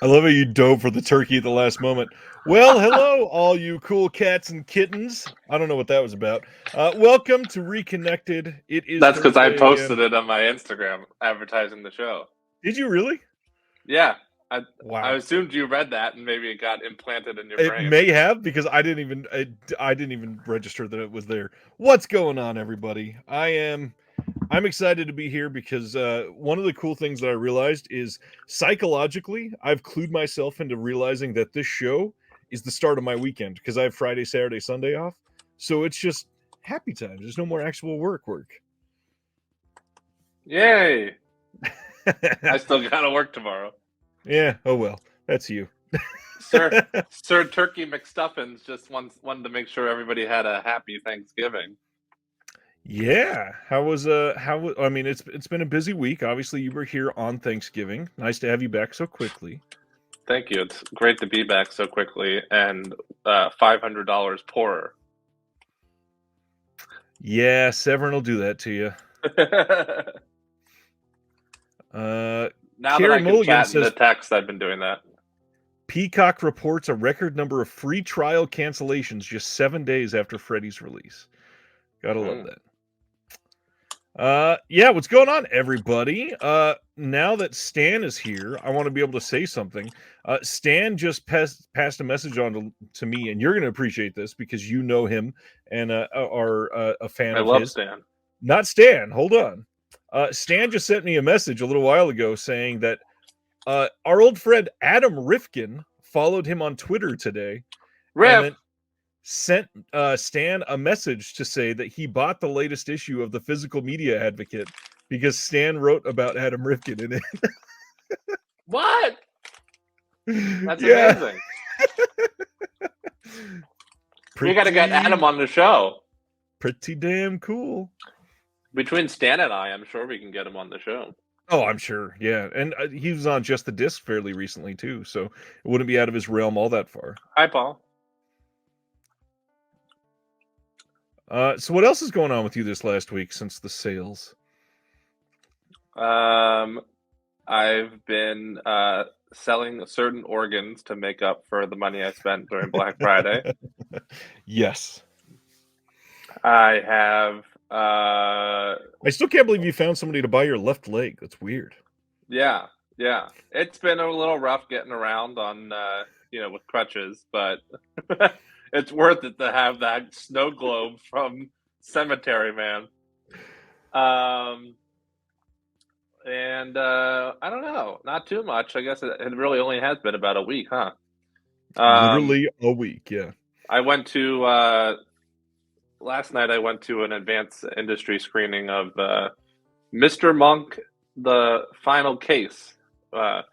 I love how you dove for the turkey at the last moment. Well, hello, all you cool cats and kittens. I don't know what that was about. Welcome to Reconnected. It is That's because I Thursday again. posted it on my Instagram advertising the show. Did you really? Yeah, I Wow. assumed you read that and maybe it got implanted in your It brain. may have because I didn't even register that it was there. What's going on, everybody? I'm excited to be here because one of the cool things that I realized is psychologically, I've clued myself into realizing that this show is the start of my weekend because I have Friday, Saturday, Sunday off. So it's just happy times. There's no more actual work. Yay! I still gotta work tomorrow. Yeah. Oh well, that's you. Sir Turkey McStuffins just wanted to make sure everybody had a happy Thanksgiving. Yeah. I mean it's been a busy week. Obviously you were here on Thanksgiving. Nice to have you back so quickly. Thank you. It's great to be back so quickly and $500 poorer. Yeah, Severn will do that to you. Now that Carrie I can Mulligan chat in the says text, I've been doing that. Peacock reports a record number of free trial cancellations just 7 days after Freddy's release. Gotta love that. Yeah, what's going on, everybody? Now that Stan is here, I want to be able to say something. Stan just passed a message on to me, and you're going to appreciate this because you know him and are a fan I of love his. Stan. Not Stan. Hold on. Stan just sent me a message a little while ago saying that our old friend Adam Rifkin followed him on Twitter today, and Riff! then sent Stan a message to say that he bought the latest issue of the Physical Media Advocate because Stan wrote about Adam Rifkin in it. What? That's amazing. We got to get Adam on the show. Pretty damn cool. Between Stan and I'm sure we can get him on the show. Oh, I'm sure. Yeah. And he was on Just the Disc fairly recently, too. So it wouldn't be out of his realm all that far. Hi, Paul. So what else is going on with you this last week since the sales? I've been selling certain organs to make up for the money I spent during Black Friday. Yes. I have... I still can't believe you found somebody to buy your left leg. That's weird. Yeah. It's been a little rough getting around on, with crutches, but it's worth it to have that snow globe from Cemetery Man. And I don't know, not too much. I guess it really only has been about a week, huh? Literally a week, yeah. I went to last night. I went to an advanced industry screening of Mr. Monk: The Final Case, the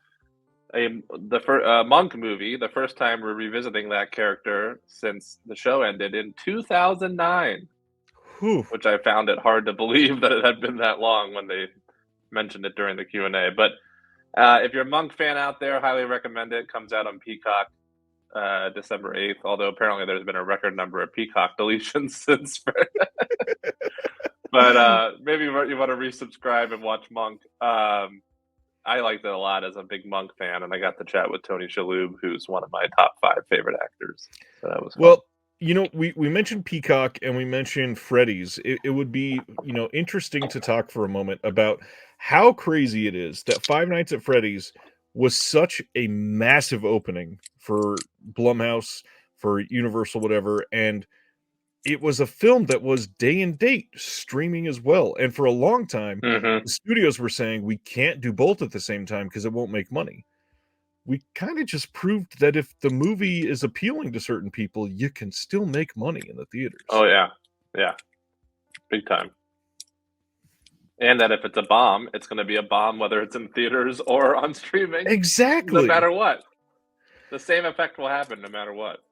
Monk movie. The first time we're revisiting that character since the show ended in 2009, which I found it hard to believe that it had been that long when they mentioned it during the Q&A. But if you're a Monk fan out there, highly recommend it. Comes out on Peacock December 8th, although apparently there's been a record number of Peacock deletions since. But maybe you want to resubscribe and watch Monk. I liked it a lot as a big Monk fan, and I got to chat with Tony Shalhoub, who's one of my top 5 favorite actors. So that was fun. Well, we mentioned Peacock and we mentioned Freddy's. It would be, interesting to talk for a moment about how crazy it is that Five Nights at Freddy's was such a massive opening for Blumhouse, for Universal, whatever, and it was a film that was day and date streaming as well. And for a long time, the studios were saying we can't do both at the same time because it won't make money. We kind of just proved that if the movie is appealing to certain people, you can still make money in the theaters. Oh, yeah. Big time. And that if it's a bomb, it's going to be a bomb whether it's in theaters or on streaming. Exactly. No matter what. The same effect will happen no matter what.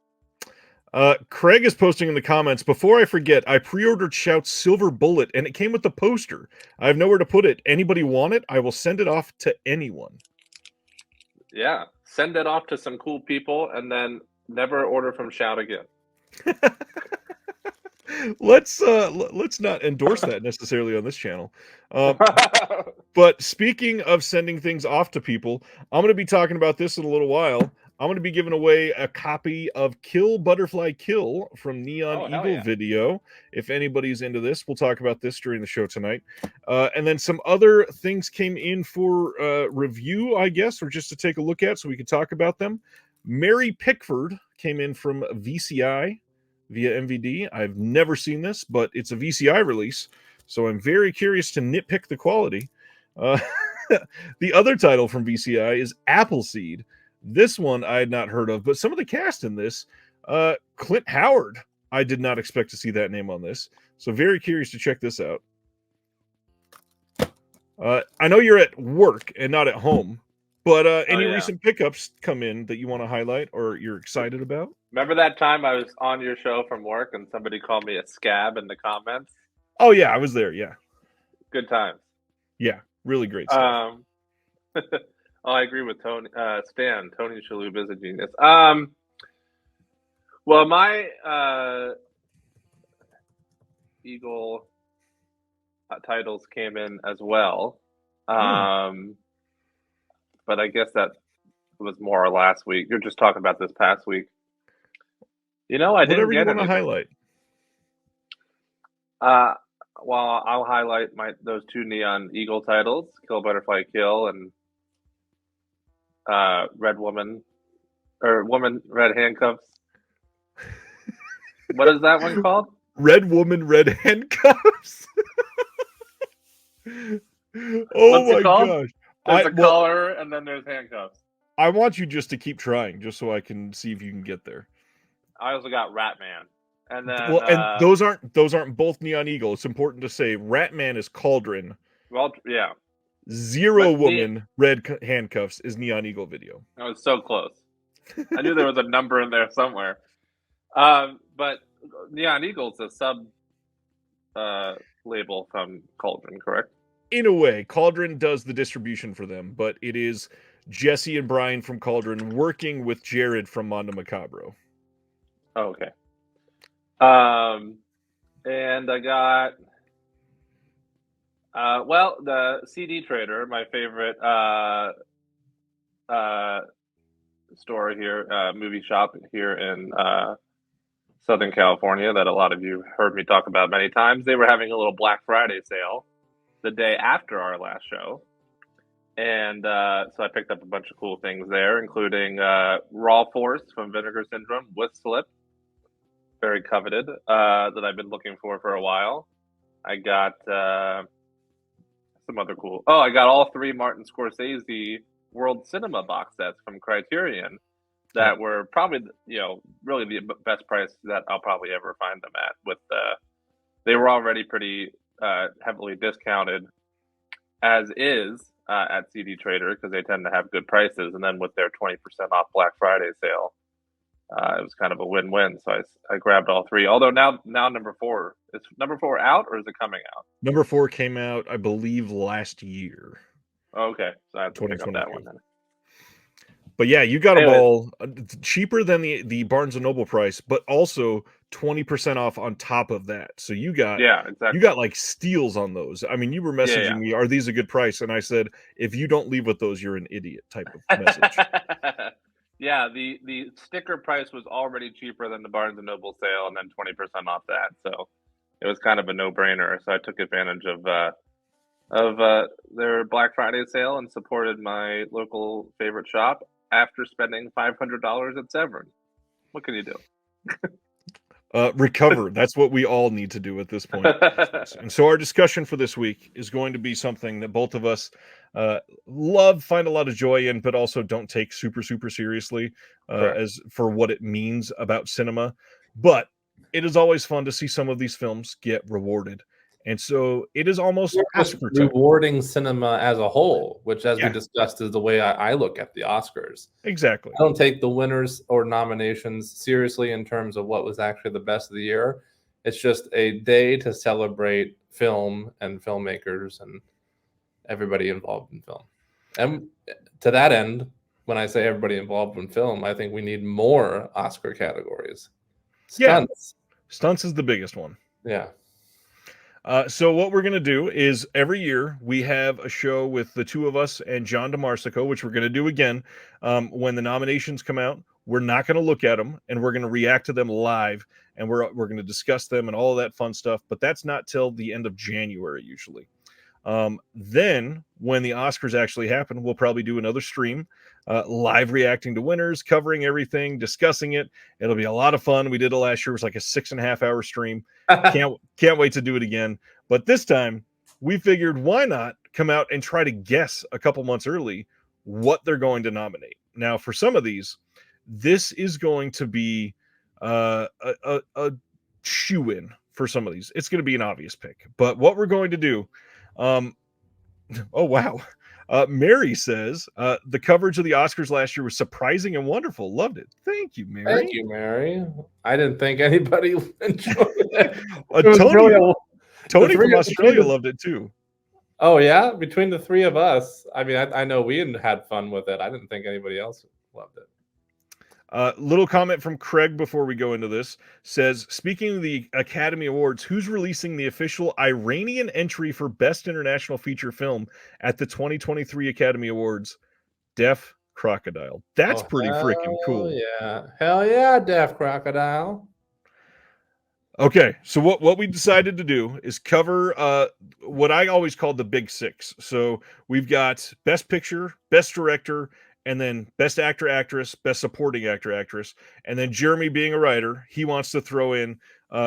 Craig is posting in the comments, before I forget, I pre-ordered Shout's Silver Bullet, and it came with the poster. I have nowhere to put it. Anybody want it? I will send it off to anyone. Yeah, send it off to some cool people, and then never order from Shout again. Let's not endorse that necessarily on this channel. But speaking of sending things off to people, I'm going to be talking about this in a little while. I'm going to be giving away a copy of Kill Butterfly Kill from Neon Oh, hell Eagle yeah. video. If anybody's into this, we'll talk about this during the show tonight. And then some other things came in for review, I guess, or just to take a look at so we can talk about them. Mary Pickford came in from VCI via MVD. I've never seen this, but it's a VCI release, so I'm very curious to nitpick the quality. Uh, the other title from VCI is Appleseed. This one I had not heard of, but some of the cast in this, Clint Howard, I did not expect to see that name on this. So very curious to check this out. I know you're at work and not at home, but any recent pickups come in that you want to highlight or you're excited about? Remember that time I was on your show from work and somebody called me a scab in the comments? Oh yeah, I was there. Yeah. Good times. Yeah, really great stuff. I agree with Tony. Stan, Tony Shalhoub is a genius. Well, my Eagle titles came in as well, but I guess that was more last week. You're just talking about this past week. I didn't get anything. Whatever you want to highlight. Well, I'll highlight those two Neon Eagle titles, Kill Butterfly Kill and Red Woman Red Handcuffs. What is that one called? Red Woman Red Handcuffs. What's it called? Gosh. There's a collar and then there's handcuffs. I want you just to keep trying just so I can see if you can get there. I also got Ratman. And then and those aren't both Neon Eagle. It's important to say Ratman is Cauldron. Well, yeah. Zero Woman Red Handcuffs is Neon Eagle video. I was so close. I knew there was a number in there somewhere. But Neon Eagle's a sub label from Cauldron, correct? In a way, Cauldron does the distribution for them, but it is Jesse and Brian from Cauldron working with Jared from Mondo Macabro. Oh, okay. And I got the CD Trader, my favorite store here, movie shop here in Southern California that a lot of you heard me talk about many times. They were having a little Black Friday sale the day after our last show. And so I picked up a bunch of cool things there, including Raw Force from Vinegar Syndrome with Slip. Very coveted, that I've been looking for a while. I got some other cool. I got all three Martin Scorsese World Cinema box sets from Criterion that were probably, really the best price that I'll probably ever find them at. They were already pretty heavily discounted as is at CD Trader because they tend to have good prices, and then with their 20% off Black Friday sale. It was kind of a win-win, so I grabbed all three. Although now number 4 is number 4 out or is it coming out? Number 4 came out, I believe, last year. Okay, so I have to pick up that one then. But yeah, you got them all cheaper than the Barnes and Noble price, but also 20% off on top of that. So you got you got like steals on those. I mean, you were messaging me, "Are these a good price?" And I said, "If you don't leave with those, you're an idiot." Type of message. Yeah, the sticker price was already cheaper than the Barnes & Noble sale, and then 20% off that. So it was kind of a no-brainer. So I took advantage of their Black Friday sale and supported my local favorite shop after spending $500 at Severn. What can you do? Recover. That's what we all need to do at this point. And so our discussion for this week is going to be something that both of us find a lot of joy in, but also don't take super, super seriously as for what it means about cinema. But it is always fun to see some of these films get rewarded. And so it is almost rewarding cinema as a whole, which, as we discussed, is the way I look at the Oscars. Exactly. I don't take the winners or nominations seriously in terms of what was actually the best of the year. It's just a day to celebrate film and filmmakers and everybody involved in film. And to that end, when I say everybody involved in film, I think we need more Oscar categories. Stunts. Stunts is the biggest one. Yeah. So what we're going to do is every year we have a show with the two of us and John DeMarsico, which we're going to do again when the nominations come out. We're not going to look at them, and we're going to react to them live, and we're going to discuss them and all of that fun stuff. But that's not till the end of January usually. Then, when the Oscars actually happen, we'll probably do another stream, live reacting to winners, covering everything, discussing it. It'll be a lot of fun. We did it last year; it was like a 6.5-hour stream. Can't wait to do it again. But this time, we figured why not come out and try to guess a couple months early what they're going to nominate. Now, for some of these, this is going to be a shoe in for some of these. It's going to be an obvious pick. But what we're going to do. Oh wow. Mary says the coverage of the Oscars last year was surprising and wonderful. Loved it. Thank you, Mary. Thank you, Mary. I didn't think anybody enjoyed it. Tony from Australia loved it too. Oh yeah, between the three of us, I mean, I know we had fun with it. I didn't think anybody else loved it. Little comment from Craig before we go into this says, speaking of the Academy Awards, who's releasing the official Iranian entry for Best International Feature Film at the 2023 Academy Awards? Deaf Crocodile. That's pretty freaking cool. Yeah. Hell yeah, Deaf Crocodile. Okay, so what we decided to do is cover what I always called the big six. So we've got Best Picture, Best Director, and then Best Actor, Actress, Best Supporting Actor, Actress. And then Jeremy, being a writer, he wants to throw in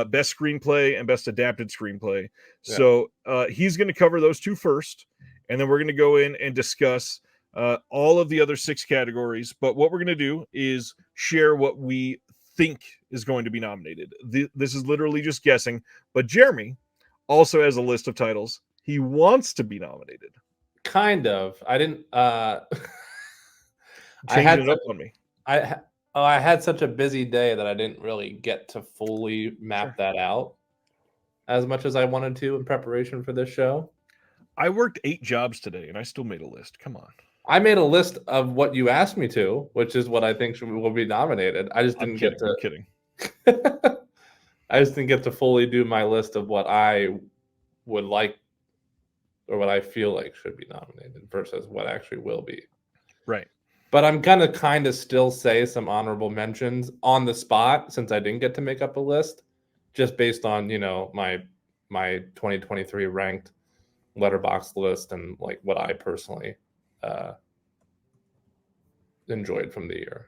Best Screenplay and Best Adapted Screenplay. Yeah. So he's going to cover those two first, and then we're going to go in and discuss all of the other 6 categories. But what we're going to do is share what we think is going to be nominated. This is literally just guessing. But Jeremy also has a list of titles he wants to be nominated. Kind of. I didn't... Changing it up on me. I had such a busy day that I didn't really get to fully map that out as much as I wanted to in preparation for this show. I worked 8 jobs today and I still made a list. Come on. I made a list of what you asked me to, which is what I think will be nominated. I just didn't get to. I'm kidding. I just didn't get to fully do my list of what I would like or what I feel like should be nominated versus what actually will be. Right. But I'm gonna kind of still say some honorable mentions on the spot since I didn't get to make up a list, just based on my 2023 ranked letterbox list and like what I personally enjoyed from the year.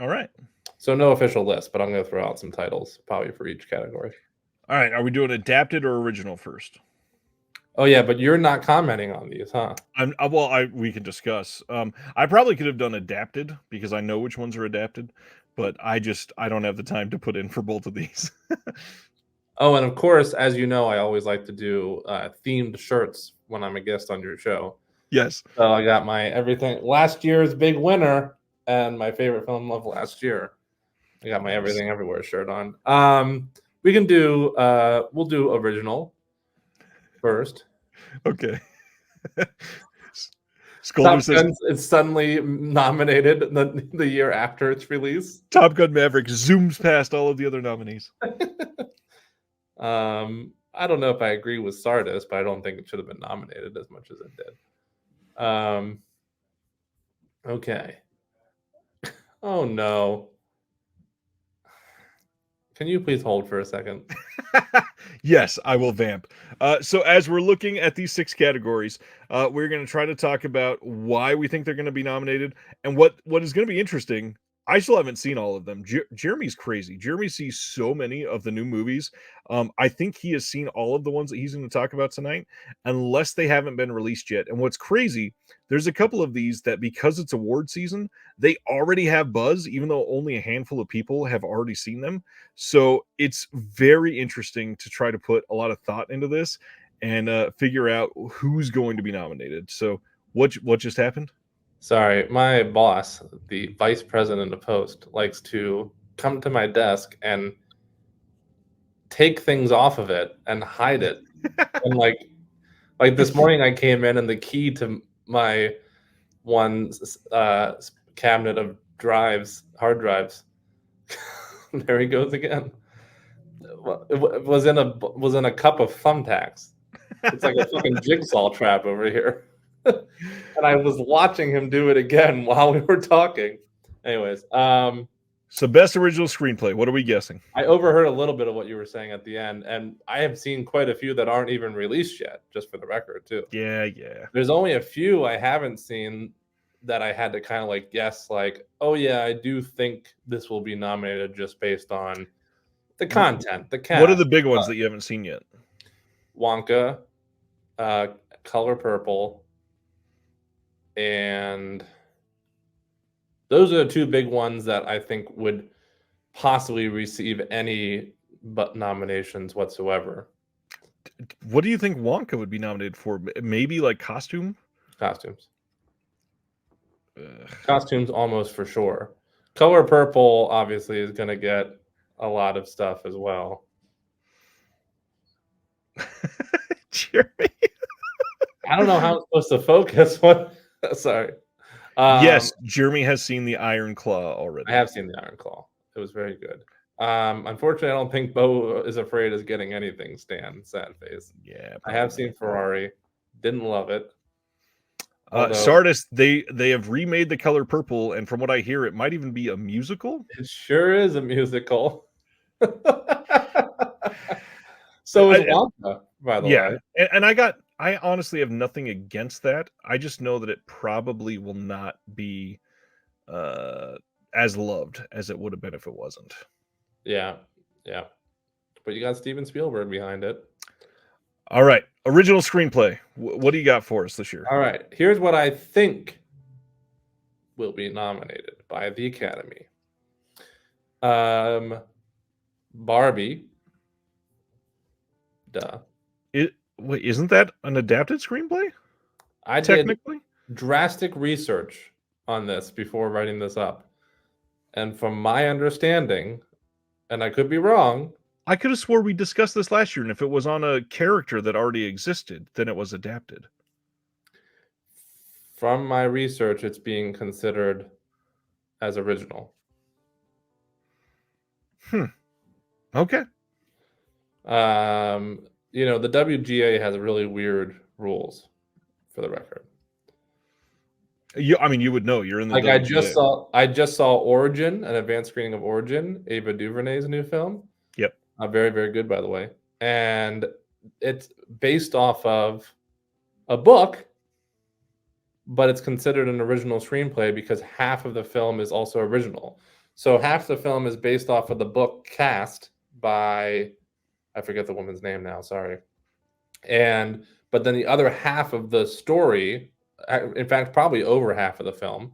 All right. So no official list, but I'm gonna throw out some titles probably for each category. All right. Are we doing adapted or original first? Oh yeah, but you're not commenting on these, huh? We can discuss. I probably could have done adapted because I know which ones are adapted, but I don't have the time to put in for both of these. Oh, and of course, as you know, I always like to do themed shirts when I'm a guest on your show. Yes. So I got my everything last year's big winner and my favorite film of last year. I got my Everything Everywhere shirt on. We can do we'll do original first. Okay. Top Gun is suddenly nominated the year after its release. Top Gun Maverick zooms past all of the other nominees. I don't know if I agree with Sardis, but I don't think it should have been nominated as much as it did. Okay. Oh no. Can you please hold for a second? Yes, I will vamp. So as we're looking at these 6 categories, we're going to try to talk about why we think they're going to be nominated and what is going to be interesting. I still haven't seen all of them. Jeremy's crazy. Jeremy sees so many of the new movies. I think he has seen all of the ones that he's going to talk about tonight, unless they haven't been released yet. And what's crazy, there's a couple of these that because it's award season, they already have buzz, even though only a handful of people have already seen them. So it's very interesting to try to put a lot of thought into this and figure out who's going to be nominated. So what just happened? Sorry, my boss, the vice president of Post, likes to come to my desk and take things off of it and hide it. And like this morning I came in and the key to my one cabinet of hard drives, there he goes again. was in a cup of thumbtacks. It's like a fucking jigsaw trap over here. And I was watching him do it again while we were talking. Anyways, so best original screenplay. What are we guessing? I overheard a little bit of what you were saying at the end, and I have seen quite a few that aren't even released yet, just for the record, too. Yeah. There's only a few I haven't seen that I had to kind of like guess, like, oh yeah, I do think this will be nominated just based on the content, the cast. What are the big ones that you haven't seen yet? Wonka, Color Purple, and those are the two big ones that I think would possibly receive any but nominations whatsoever. What do you think Wonka would be nominated for? Maybe like costumes. Costumes almost for sure. Color Purple obviously is going to get a lot of stuff as well. Jeremy. I don't know how I'm supposed to focus. Sorry. Yes, Jeremy has seen the Iron Claw already. I have seen the Iron Claw. It was very good. Unfortunately, I don't think Beau is Afraid is getting anything, Stan. Sad face. Yeah. I have seen Ferrari. Didn't love it. Sardis, they have remade The Color Purple, and from what I hear, it might even be a musical. It sure is a musical. So is Wonka, by the way. And I honestly have nothing against that. I just know that it probably will not be as loved as it would have been if it wasn't. Yeah. But you got Steven Spielberg behind it. All right. Original screenplay. What do you got for us this year? All right. Here's what I think will be nominated by the Academy. Barbie. Duh. Wait, isn't that an adapted screenplay? I technically did drastic research on this before writing this up. And from my understanding, and I could be wrong, I could have swore we discussed this last year, and if it was on a character that already existed, then it was adapted. From my research, it's being considered as original. Okay. The WGA has really weird rules, for the record. You would know. You're in the WGA. I just saw Origin, an advanced screening of Origin, Ava DuVernay's new film. Yep. Very, very good, by the way. And it's based off of a book, but it's considered an original screenplay because half of the film is also original. So half the film is based off of the book cast by, I forget the woman's name now, sorry. But then the other half of the story, in fact, probably over half of the film,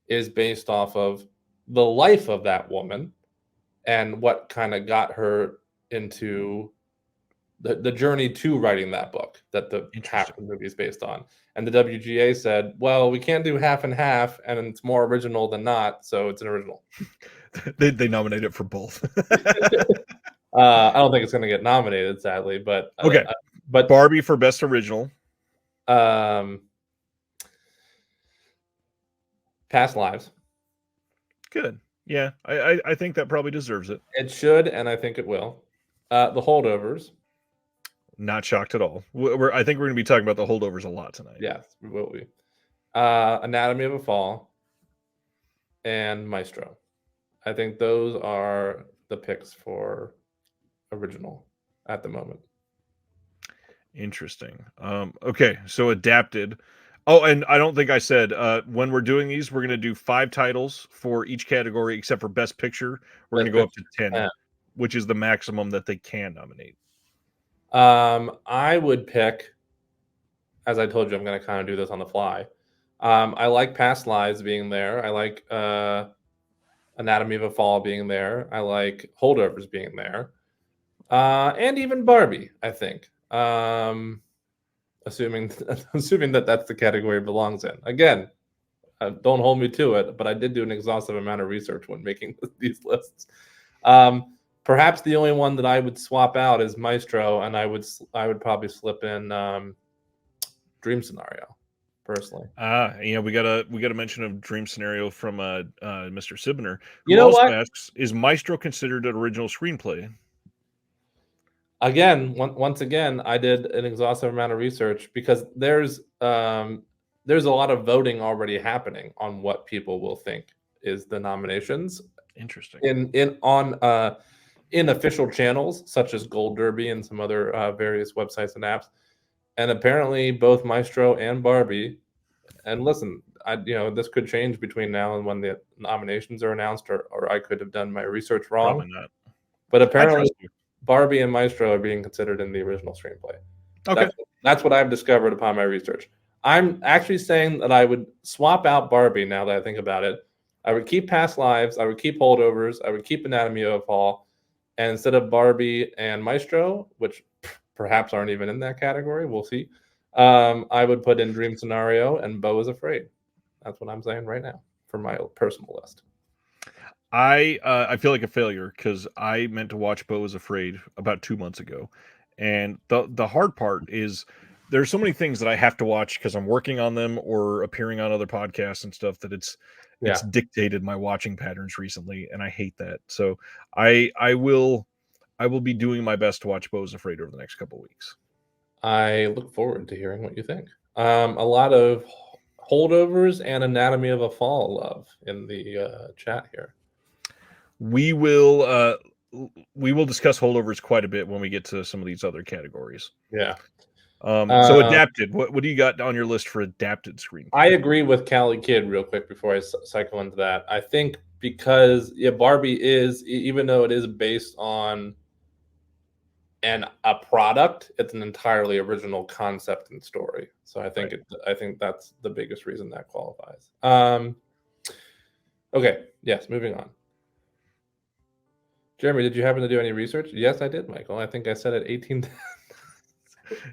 is based off of the life of that woman and what kind of got her into the journey to writing that book that the half of the movie is based on. And the WGA said, well, we can't do half and half, and it's more original than not, so it's an original. They nominate it for both. I don't think it's going to get nominated, sadly, but okay. But Barbie for best original. Past Lives. Good. Yeah, I think that probably deserves it. It should, and I think it will. The Holdovers. Not shocked at all. I think we're going to be talking about The Holdovers a lot tonight. Yes, we will be. Anatomy of a Fall and Maestro. I think those are the picks for original at the moment. Interesting. Okay, so adapted. Oh, and I don't think I said when we're doing these, we're going to do 5 titles for each category except for Best Picture. We're going to go up to 10, which is the maximum that they can nominate. I would pick, as I told you, I'm going to kind of do this on the fly. I like Past Lives being there. I like Anatomy of a Fall being there. I like Holdovers being there. And even Barbie, I think. Assuming that that's the category it belongs in. Again, don't hold me to it, but I did do an exhaustive amount of research when making these lists. Perhaps the only one that I would swap out is Maestro, and I would probably slip in Dream Scenario, personally. We got a mention of Dream Scenario from Mr. Sibner. You know what? Asks, is Maestro considered an original screenplay? Again, once again, I did an exhaustive amount of research because there's a lot of voting already happening on what people will think is the nominations Interesting. in official channels such as Gold Derby and some other various websites and apps. And apparently, both Maestro and Barbie. And listen, this could change between now and when the nominations are announced, or I could have done my research wrong. Probably not. But I apparently, trust you. Barbie and Maestro are being considered in the original screenplay. Okay. That's what I've discovered upon my research. I'm actually saying that I would swap out Barbie now that I think about it. I would keep Past Lives. I would keep Holdovers. I would keep Anatomy of a Fall. And instead of Barbie and Maestro, which perhaps aren't even in that category, we'll see, I would put in Dream Scenario and Beau is Afraid. That's what I'm saying right now for my personal list. I feel like a failure because I meant to watch Beau is Afraid about 2 months ago, and the hard part is there's so many things that I have to watch because I'm working on them or appearing on other podcasts and stuff that it's dictated my watching patterns recently, and I hate that. So I will be doing my best to watch Beau is Afraid over the next couple of weeks. I look forward to hearing what you think. A lot of Holdovers and Anatomy of a Fall love in the chat here. We will discuss Holdovers quite a bit when we get to some of these other categories. Yeah. So adapted. What do you got on your list for adapted screen? I agree with Cali Kid real quick before I cycle into that. I think because Barbie is, even though it is based on a product, it's an entirely original concept and story. So I think I think that's the biggest reason that qualifies. Okay. Yes. Moving on. Jeremy, did you happen to do any research? Yes, I did, Michael. I think I said it 18 times.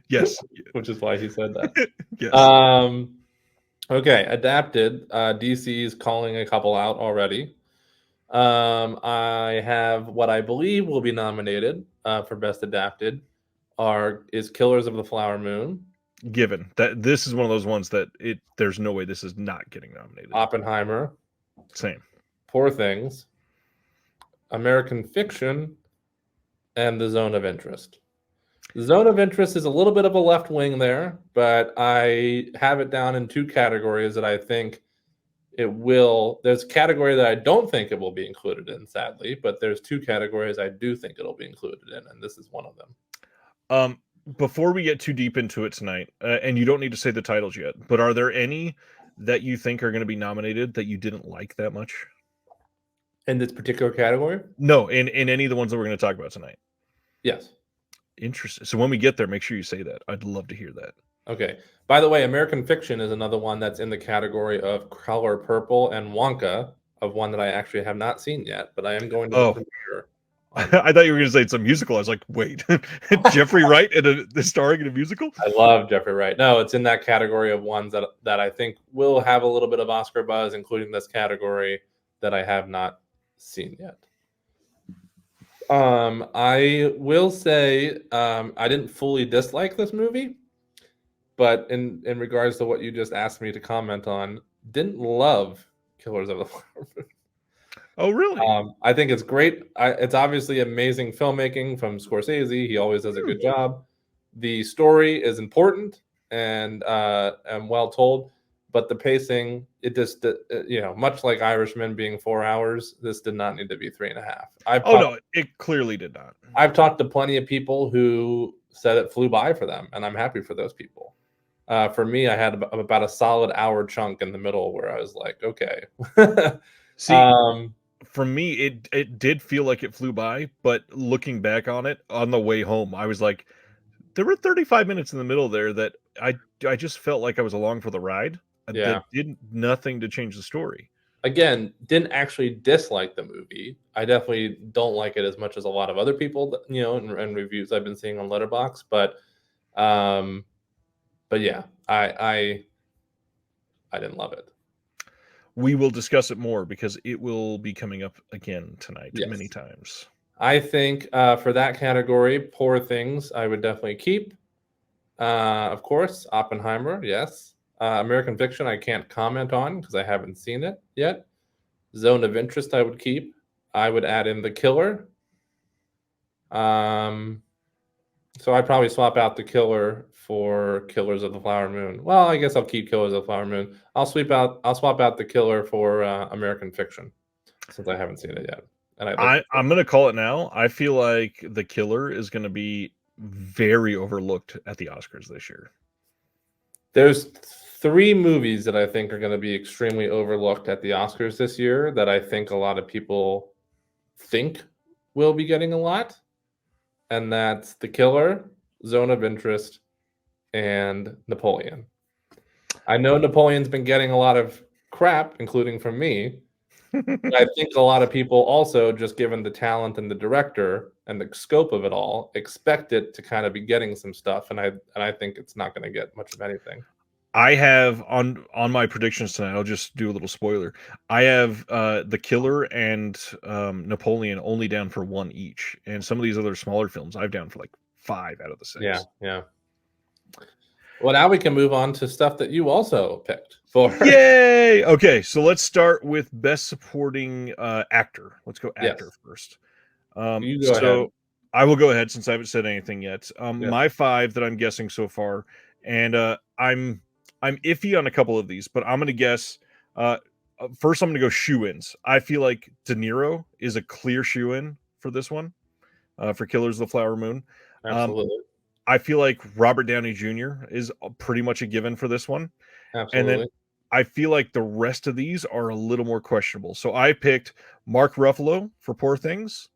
Yes. Which is why he said that. Yes. Okay, adapted. DC's calling a couple out already. I have what I believe will be nominated for Best Adapted is Killers of the Flower Moon. Given that this is one of those ones that there's no way this is not getting nominated. Oppenheimer. Same. Poor Things. American Fiction, and The Zone of Interest. The Zone of Interest is a little bit of a left wing there, but I have it down in two categories that I think it will. There's a category that I don't think it will be included in, sadly, but there's two categories I do think it'll be included in, and this is one of them. Before we get too deep into it tonight, and you don't need to say the titles yet, but are there any that you think are going to be nominated that you didn't like that much? In this particular category? No, in any of the ones that we're going to talk about tonight. Yes. Interesting. So when we get there, make sure you say that. I'd love to hear that. Okay. By the way, American Fiction is another one that's in the category of Color Purple and Wonka, of one that I actually have not seen yet, but I am going to the premiere. I thought you were going to say it's a musical. I was like, wait, Jeffrey Wright starring in a musical? I love Jeffrey Wright. No, it's in that category of ones that I think will have a little bit of Oscar buzz, including this category that I have not seen yet. I will say I didn't fully dislike this movie, but in regards to what you just asked me to comment on, didn't love Killers of the Flower Moon. Oh, really? I think it's great. It's obviously amazing filmmaking from Scorsese. He always does a good job. The story is important and well told, but the pacing, it just, much like Irishman being 4 hours, this did not need to be 3.5. No, it clearly did not. I've talked to plenty of people who said it flew by for them, and I'm happy for those people. For me, I had about a solid hour chunk in the middle where I was like, okay. See, for me, it did feel like it flew by, but looking back on it on the way home, I was like, there were 35 minutes in the middle there that I just felt like I was along for the ride. That did nothing to change the story. Again, didn't actually dislike the movie. I definitely don't like it as much as a lot of other people, and reviews I've been seeing on Letterboxd. But yeah, I didn't love it. We will discuss it more because it will be coming up again tonight many times. I think for that category, Poor Things, I would definitely keep. Of course, Oppenheimer, yes. American Fiction, I can't comment on because I haven't seen it yet. Zone of Interest, I would keep. I would add in The Killer. So I'd probably swap out The Killer for Killers of the Flower Moon. Well, I guess I'll keep Killers of the Flower Moon. I'll swap out The Killer for American Fiction, since I haven't seen it yet. And I'm gonna call it now. I feel like The Killer is gonna be very overlooked at the Oscars this year. There's 3 movies that I think are going to be extremely overlooked at the Oscars this year that I think a lot of people think will be getting a lot. And that's The Killer, Zone of Interest, and Napoleon. I know Napoleon's been getting a lot of crap, including from me. But I think a lot of people also, just given the talent and the director and the scope of it all, expect it to kind of be getting some stuff. And I think it's not going to get much of anything. I have on my predictions tonight. I'll just do a little spoiler. I have The Killer and Napoleon only down for 1 each, and some of these other smaller films I've down for like 5 out of the 6. Yeah. Well, now we can move on to stuff that you also picked for. Yay! Okay, so let's start with Best Supporting Actor. Let's go actor first. You go ahead. I will go ahead since I haven't said anything yet. My 5 that I'm guessing so far, and I'm iffy on a couple of these, but I'm going to guess. First, I'm going to go shoe-ins. I feel like De Niro is a clear shoe-in for this one, for Killers of the Flower Moon. Absolutely. I feel like Robert Downey Jr. is pretty much a given for this one. Absolutely. And then I feel like the rest of these are a little more questionable. So I picked Mark Ruffalo for Poor Things.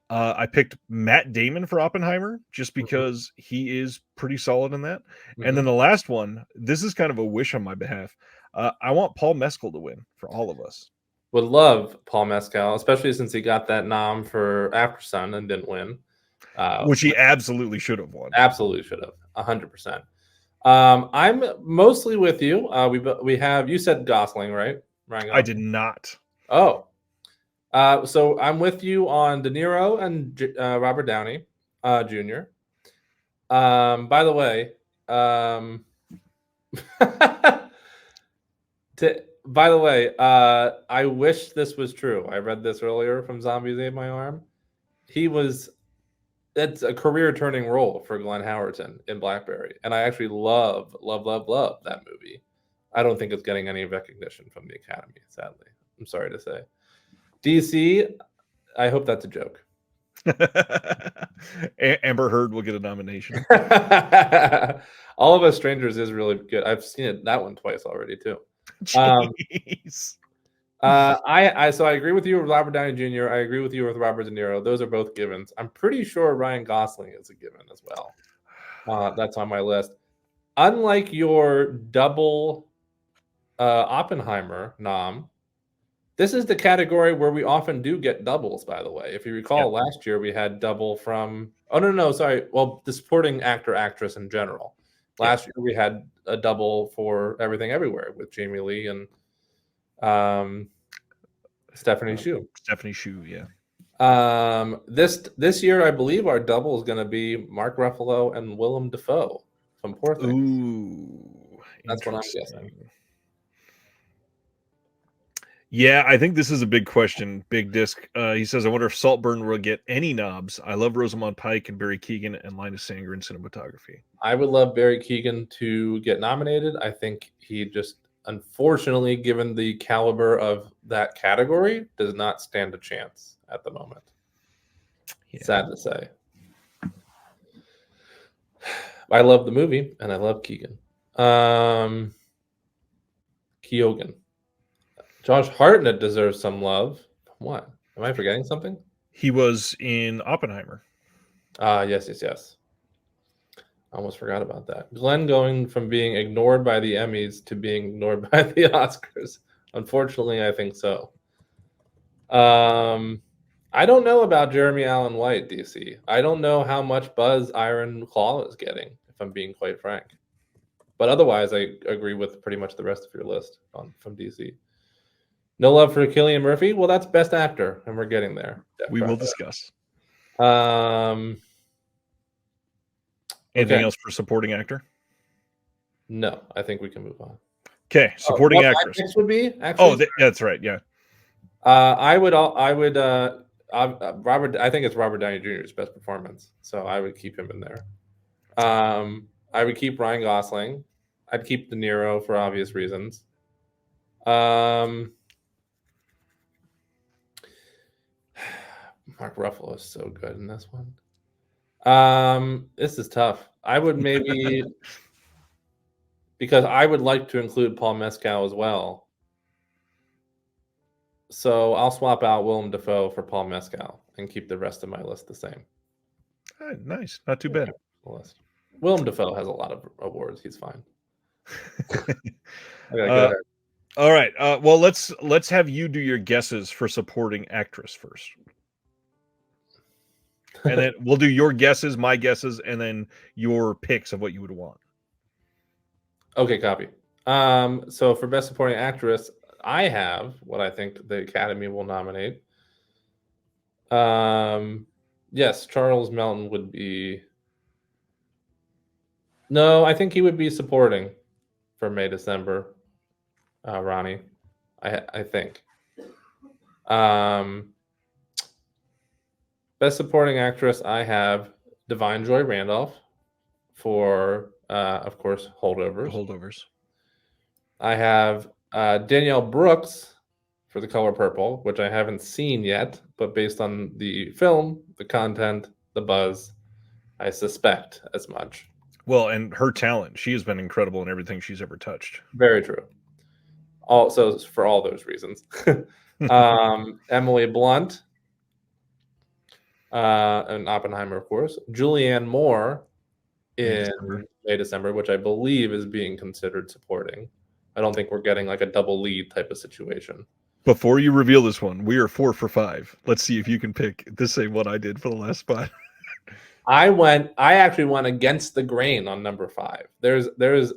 I picked Matt Damon for Oppenheimer just because he is pretty solid in that. And then the last one, this is kind of a wish on my behalf. I want Paul Mescal to win for All of Us. Would love Paul Mescal, especially since he got that nom for After Sun and didn't win. Which he absolutely should have won. Absolutely should have, 100%. I'm mostly with you. We have, you said Gosling, right? Ryan Gosling? I did not. Oh. So I'm with you on De Niro and Robert Downey Jr. By the way, I wish this was true. I read this earlier from Zombies Ate My Arm. That's a career-turning role for Glenn Howerton in Blackberry, and I actually love that movie. I don't think it's getting any recognition from the Academy, sadly. I'm sorry to say. DC, I hope that's a joke. Amber Heard will get a nomination. All of Us Strangers is really good. I've seen that one twice already too. Jeez. So I agree with you with Robert Downey Jr. I agree with you with Robert De Niro. Those are both givens. I'm pretty sure Ryan Gosling is a given as well. That's on my list. Unlike your double Oppenheimer nom, this is the category where we often do get doubles, by the way. If you recall, last year we had double from... Oh, no, sorry. Well, the supporting actor, actress in general. Last year we had a double for Everything Everywhere with Jamie Lee and Stephanie Hsu. Stephanie Hsu, yeah. This year, I believe our double is going to be Mark Ruffalo and Willem Dafoe from Poor Things. Ooh, that's what I'm guessing. Yeah, I think this is a big question. Big Disc. He says, I wonder if Saltburn will get any knobs. I love Rosamund Pike and Barry Keoghan and Linus Sanger in cinematography. I would love Barry Keoghan to get nominated. I think he just, unfortunately, given the caliber of that category, does not stand a chance at the moment. Yeah. Sad to say. I love the movie, and I love Keoghan. Josh Hartnett deserves some love. What? Am I forgetting something? He was in Oppenheimer. Yes. I almost forgot about that. Glenn going from being ignored by the Emmys to being ignored by the Oscars. Unfortunately, I think so. I don't know about Jeremy Allen White, DC. I don't know how much buzz Iron Claw is getting, if I'm being quite frank. But otherwise, I agree with pretty much the rest of your list from DC. No love for Cillian Murphy. Well, that's Best Actor, and we're getting there. We will discuss. Anything else for Supporting Actor? No, I think we can move on. Okay, Supporting Actress. Would be actually. That's right. Yeah. I would Robert. I think it's Robert Downey Jr.'s best performance, so I would keep him in there. I would keep Ryan Gosling. I'd keep De Niro for obvious reasons. Mark Ruffalo is so good in this one. This is tough. I would maybe because I would like to include Paul Mescal as well. So I'll swap out Willem Dafoe for Paul Mescal and keep the rest of my list the same. Nice, not too bad. List. Willem Dafoe has a lot of awards. He's fine. Okay, go ahead. All right. Well, let's have you do your guesses for supporting actress first, and then we'll do your guesses, my guesses, and then your picks of what you would want. Okay, copy. So for best supporting actress, I have what I think the Academy will nominate. Yes, Charles Melton would be. No, I think he would be supporting for May December. Ronnie, I think. Best supporting actress, I have Divine Joy Randolph for, of course, Holdovers. I have Danielle Brooks for The Color Purple, which I haven't seen yet, but based on the film, the content, the buzz, I suspect as much. Well, and her talent, she has been incredible in everything she's ever touched. Very true. Also, for all those reasons. Emily Blunt and Oppenheimer, of course. Julianne Moore in May December, which I believe is being considered supporting. I don't think we're getting like a double lead type of situation. Before you reveal this one, we are 4 for 5. Let's see if you can pick the same one I did for the last spot. I actually went against the grain on number 5. There's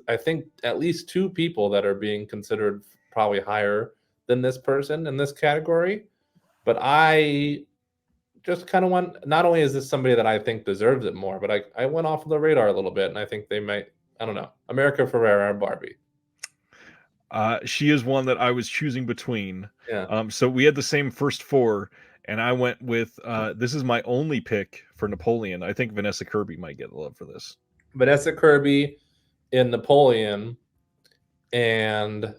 I think at least 2 people that are being considered probably higher than this person in this category, but I just kind of went, not only is this somebody that I think deserves it more, but I went off the radar a little bit, and I think they might, I don't know, America Ferrera and Barbie. She is one that I was choosing between. Yeah. So we had the same first 4, and I went with this is my only pick for Napoleon. I think Vanessa Kirby might get the love for this. Vanessa Kirby in Napoleon, and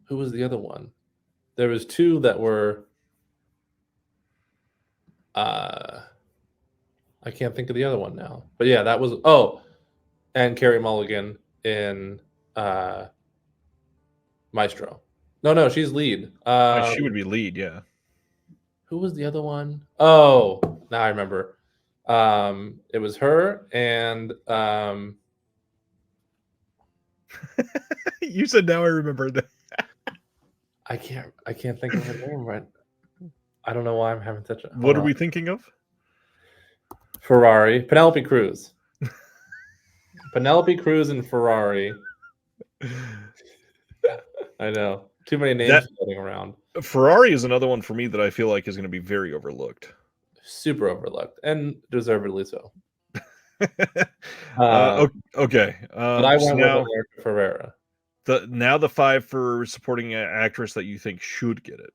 who was the other one? There was 2 that were I can't think of the other one now. But yeah, that was and Carey Mulligan in Maestro. No, she's lead. She would be lead, yeah. Who was the other one? Oh, now I remember. It was her and you said now I remember that. I can't think of her name right. I don't know why I'm having such a. What are we thinking of? Ferrari, Penelope Cruz. Penelope Cruz and Ferrari. I know. Too many names floating around. Ferrari is another one for me that I feel like is going to be very overlooked. Super overlooked, and deservedly so. Okay. But I went with America Ferrera. The 5 for supporting actress that you think should get it.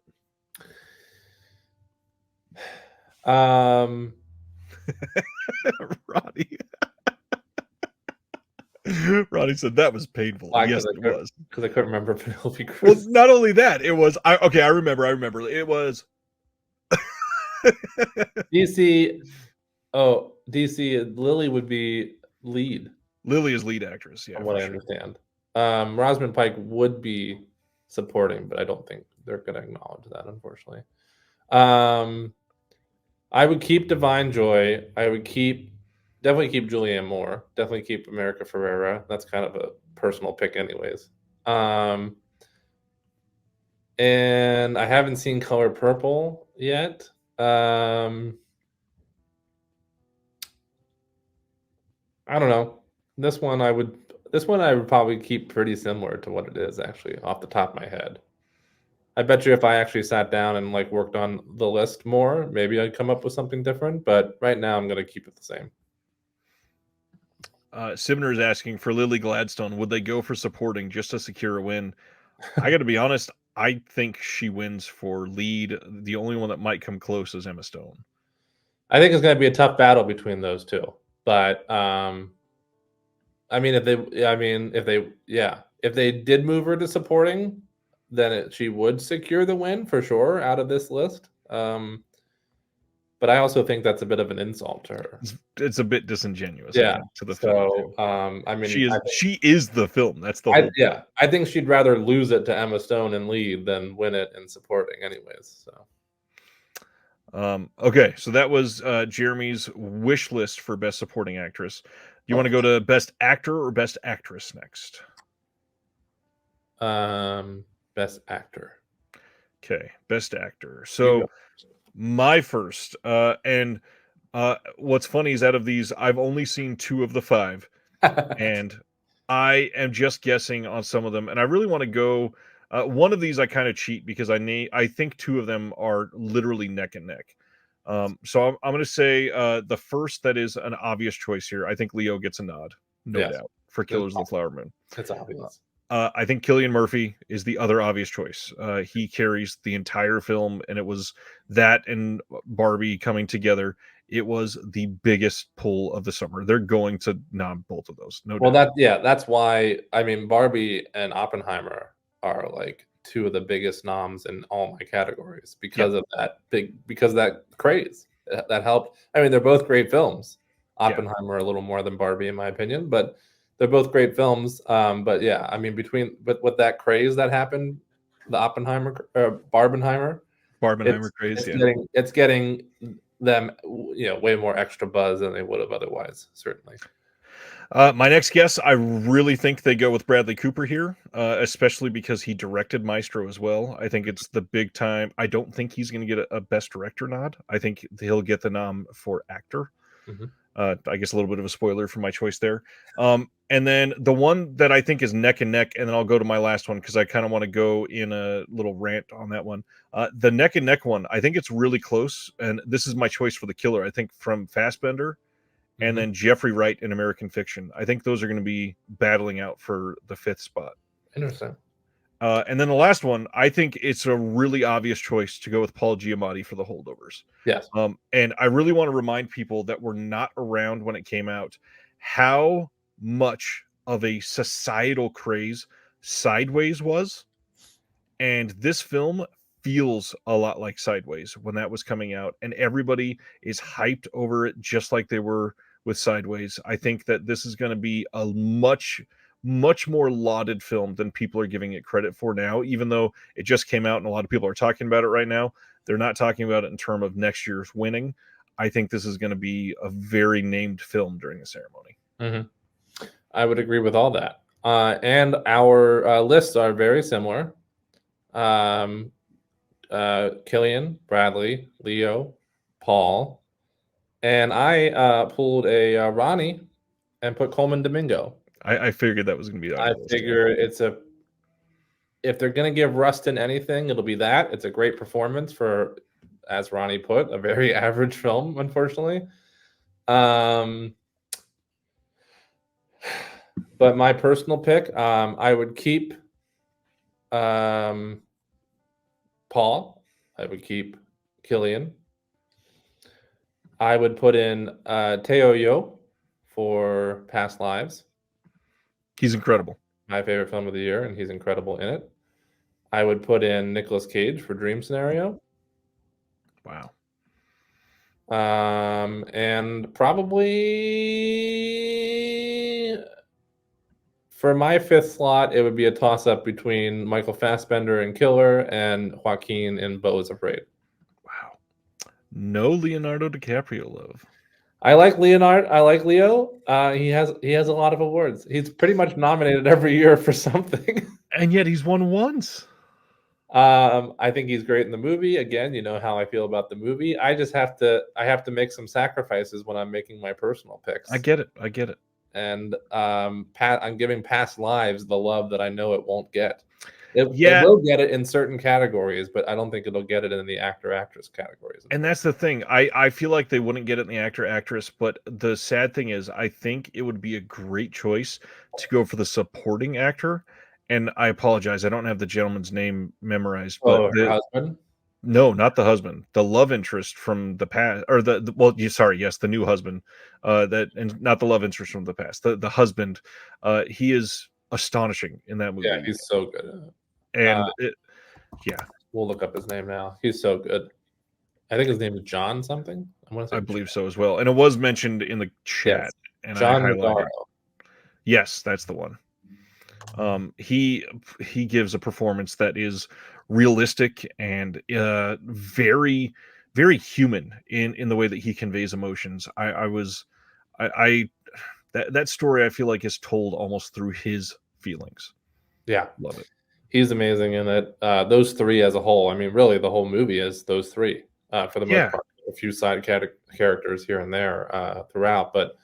Roddy said that was painful. Why? Yes, it was. Because I couldn't remember Penelope Cruz. Well, not only that, it was I remember. It was DC. Oh, DC. Lily would be lead. Lily is lead actress, yeah. From what I understand. Rosamund Pike would be supporting, but I don't think they're going to acknowledge that, unfortunately. I would keep Divine Joy. I would definitely keep Julianne Moore. Definitely keep America Ferrera. That's kind of a personal pick anyways. And I haven't seen Color Purple yet. I don't know. This one I would probably keep pretty similar to what it is, actually, off the top of my head. I bet you if I actually sat down and like worked on the list more, maybe I'd come up with something different. But right now I'm going to keep it the same. Sibner is asking for Lily Gladstone. Would they go for supporting just to secure a win? I got to be honest. I think she wins for lead. The only one that might come close is Emma Stone. I think it's going to be a tough battle between those two. But I mean, if they did move her to supporting, then she would secure the win for sure out of this list. But I also think that's a bit of an insult to her. It's a bit disingenuous, Yeah. I think, to the film. So, I mean, she is the film. That's the whole. Yeah, I think she'd rather lose it to Emma Stone in lead than win it in supporting, anyways. So. Okay, so that was Jeremy's wish list for best supporting actress. You want to go to best actor or best actress next? Best actor. Okay, best actor. So my first, and what's funny is out of these, I've only seen 2 of the 5, and I am just guessing on some of them, and I really want to go. One of these I kind of cheat because I think 2 of them are literally neck and neck. So I'm going to say the first that is an obvious choice here. I think Leo gets a nod, no doubt, for Killers of the Flower Moon. It's obvious. I think Cillian Murphy is the other obvious choice. He carries the entire film, and it was that and Barbie coming together. It was the biggest pull of the summer. They're going to nom both of those. No doubt. That's why. I mean, Barbie and Oppenheimer are like 2 of the biggest noms in all my categories because of that craze that helped. I mean, they're both great films. Oppenheimer a little more than Barbie, in my opinion, but they're both great films. But yeah, I mean, with that craze that happened, the Barbenheimer craze, it's getting them, way more extra buzz than they would have otherwise. Certainly. My next guess, I really think they go with Bradley Cooper here, especially because he directed Maestro as well. I think it's the big time. I don't think he's going to get a Best Director nod. I think he'll get the nom for actor. Mm-hmm. I guess a little bit of a spoiler for my choice there. And then the one that I think is neck and neck, and then I'll go to my last one because I kind of want to go in a little rant on that one. The neck and neck one, I think it's really close, and this is my choice for the killer. I think from Fassbender and then Jeffrey Wright in American Fiction. I think those are going to be battling out for the 5th spot. Interesting. And then the last one, I think it's a really obvious choice to go with Paul Giamatti for The Holdovers. Yes. And I really want to remind people that were not around when it came out how much of a societal craze Sideways was. And this film feels a lot like Sideways when that was coming out. And everybody is hyped over it just like they were with Sideways. I think that this is going to be a much more lauded film than people are giving it credit for now, even though it just came out and a lot of people are talking about it right now. They're not talking about it in terms of next year's winning. I think this is going to be a very named film during the ceremony. Mm-hmm. I would agree with all that. And our lists are very similar. Cillian, Bradley, Leo, Paul, and I pulled a Ronnie and put Coleman Domingo. I figured that was going to be. I figure if they're going to give Rustin anything, it'll be that. It's a great performance for, as Ronnie put, a very average film, unfortunately. But my personal pick, I would keep Paul. I would keep Cillian. I would put in Teo Yo for Past Lives. He's incredible. My favorite film of the year, and he's incredible in it. I would put in Nicolas Cage for Dream Scenario. Wow. And probably for my 5th slot, it would be a toss-up between Michael Fassbender in Killer and Joaquin in Beau is Afraid. Wow. No Leonardo DiCaprio love. I like Leonardo. I like Leo. He has a lot of awards. He's pretty much nominated every year for something. And yet he's won once. I think he's great in the movie. Again, you know how I feel about the movie. I have to make some sacrifices when I'm making my personal picks. I get it. And I'm giving Past Lives the love that I know it won't get. It Yeah. will get it in certain categories, but I don't think it'll get it in the actor-actress categories. And that's the thing. I feel like they wouldn't get it in the actor-actress, but the sad thing is I think it would be a great choice to go for the supporting actor, and I apologize, I don't have the gentleman's name memorized, but Oh, her husband? no, not the husband, the love interest from the past, or well, sorry, yes, the new husband, that and not the love interest from the past, the husband, he is astonishing in that Yeah, movie, he's so good. and yeah, We'll look up his name now. He's so good. I think his name is John something. I want to say I believe so as well, and it was mentioned in the chat, yes, and I John highlighted. Magaro. Yes, that's the one. He gives a performance that is realistic and very very human in the way that he conveys emotions. I that story I feel like is told almost through his feelings. Yeah, Love it. he's amazing in it. Those three as a whole. I mean, really, the whole movie is those three for the most Yeah, part. A few side characters here and there throughout, but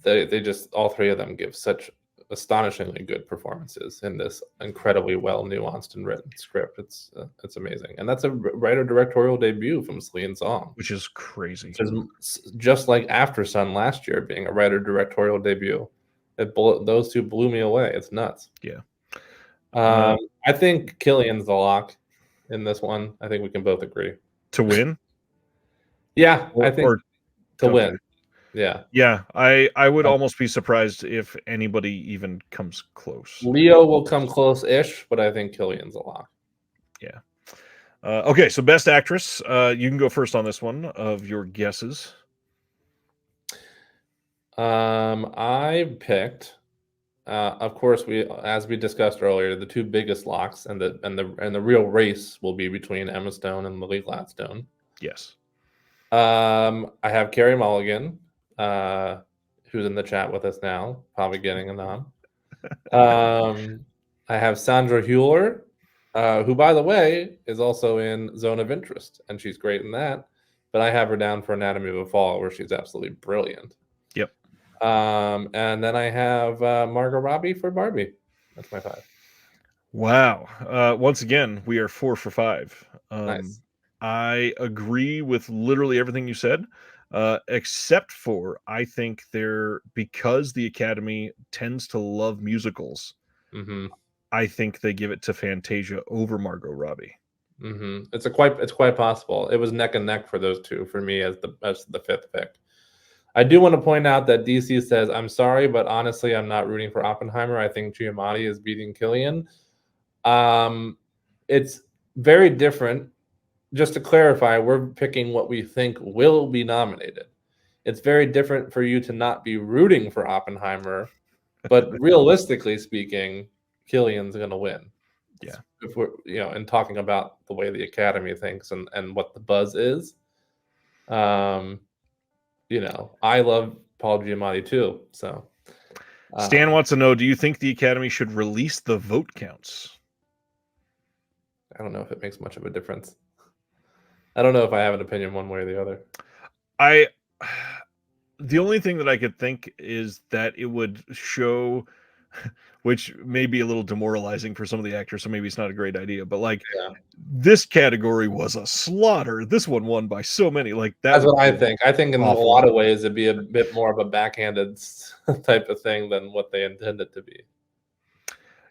they just all three of them give such astonishingly good performances in this incredibly well nuanced and written script. It's amazing, and that's a writer directorial debut from Celine Song, which is crazy. which is just like After Sun last year being a writer directorial debut. Those two blew me away. It's nuts. Yeah. I think Killian's the lock in this one. I think we can both agree To win? Yeah, I think to okay. win. Yeah. Yeah, I would almost be surprised if anybody even comes close. Leo will come close-ish, but I think Killian's a lock. Yeah. Okay, so best actress. You can go first on this one of your guesses. I picked, of course, as we discussed earlier, the two biggest locks, and the real race will be between Emma Stone and Lily Gladstone. Yes. I have Carey Mulligan, who's in the chat with us now, probably getting a nom. I have Sandra Hüller, who, by the way, is also in Zone of Interest, and she's great in that. But I have her down for Anatomy of a Fall, where she's absolutely brilliant. Yep. And then I have Margot Robbie for Barbie. That's my 5. Wow. Once again, we are 4 for 5. Nice. I agree with literally everything you said, except for I think because the Academy tends to love musicals. Mm-hmm. I think they give it to Fantasia over Margot Robbie. Mm-hmm. It's quite possible. It was neck and neck for those two for me as the 5th pick. I do want to point out that DC says, I'm sorry, but honestly, I'm not rooting for Oppenheimer. I think Giamatti is beating Killian. It's very different. Just to clarify, we're picking what we think will be nominated. It's very different for you to not be rooting for Oppenheimer, but realistically speaking, Killian's going to win. Yeah. If we're, and talking about the way the Academy thinks and what the buzz is. I love Paul Giamatti too. So Stan wants to know, do you think the Academy should release the vote counts? I don't know if it makes much of a difference. I don't know if I have an opinion one way or the other. The only thing that I could think is that it would show, which may be a little demoralizing for some of the actors, so maybe it's not a great idea, but this category was a slaughter. This one won by so many. That's what I think. I think in awful. a lot of ways it'd be a bit more of a backhanded type of thing than what they intended to be.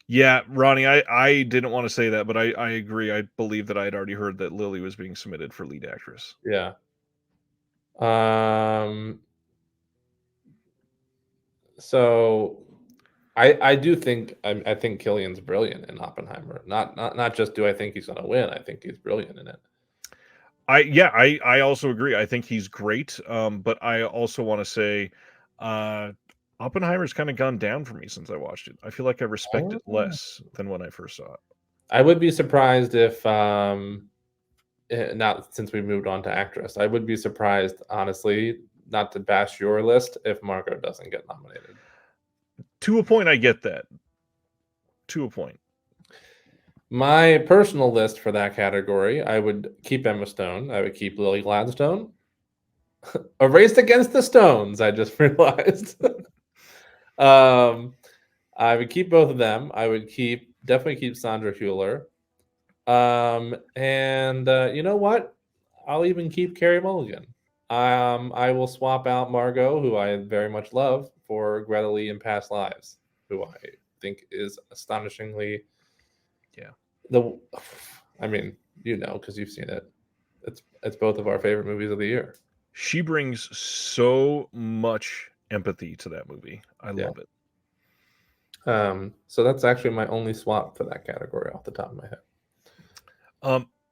Yeah, Ronnie, I didn't want to say that, but I agree. I believe that I had already heard that Lily was being submitted for lead actress. Yeah. So I do think I think Killian's brilliant in Oppenheimer. Not just do I think he's going to win. I think he's brilliant in it. I also agree. I think he's great. But I also want to say, Oppenheimer's kind of gone down for me since I watched it. I feel like I respect it less than when I first saw it. I would be surprised if not since we moved on to actress. I would be surprised, honestly, not to bash your list, if Margot doesn't get nominated. To a point, I get that. To a point. My personal list for that category, I would keep Emma Stone. I would keep Lily Gladstone. A Race Against the Stones, I just realized. I would keep both of them. I would keep Definitely keep Sandra Hüller. And you know what? I'll even keep Carey Mulligan. I will swap out Margot, who I very much love, for Greta Lee in Past Lives, who I think is astonishingly. Yeah. I mean, because you've seen it. It's both of our favorite movies of the year. She brings so much empathy to that movie. I love it. So that's actually my only swap for that category off the top of my head.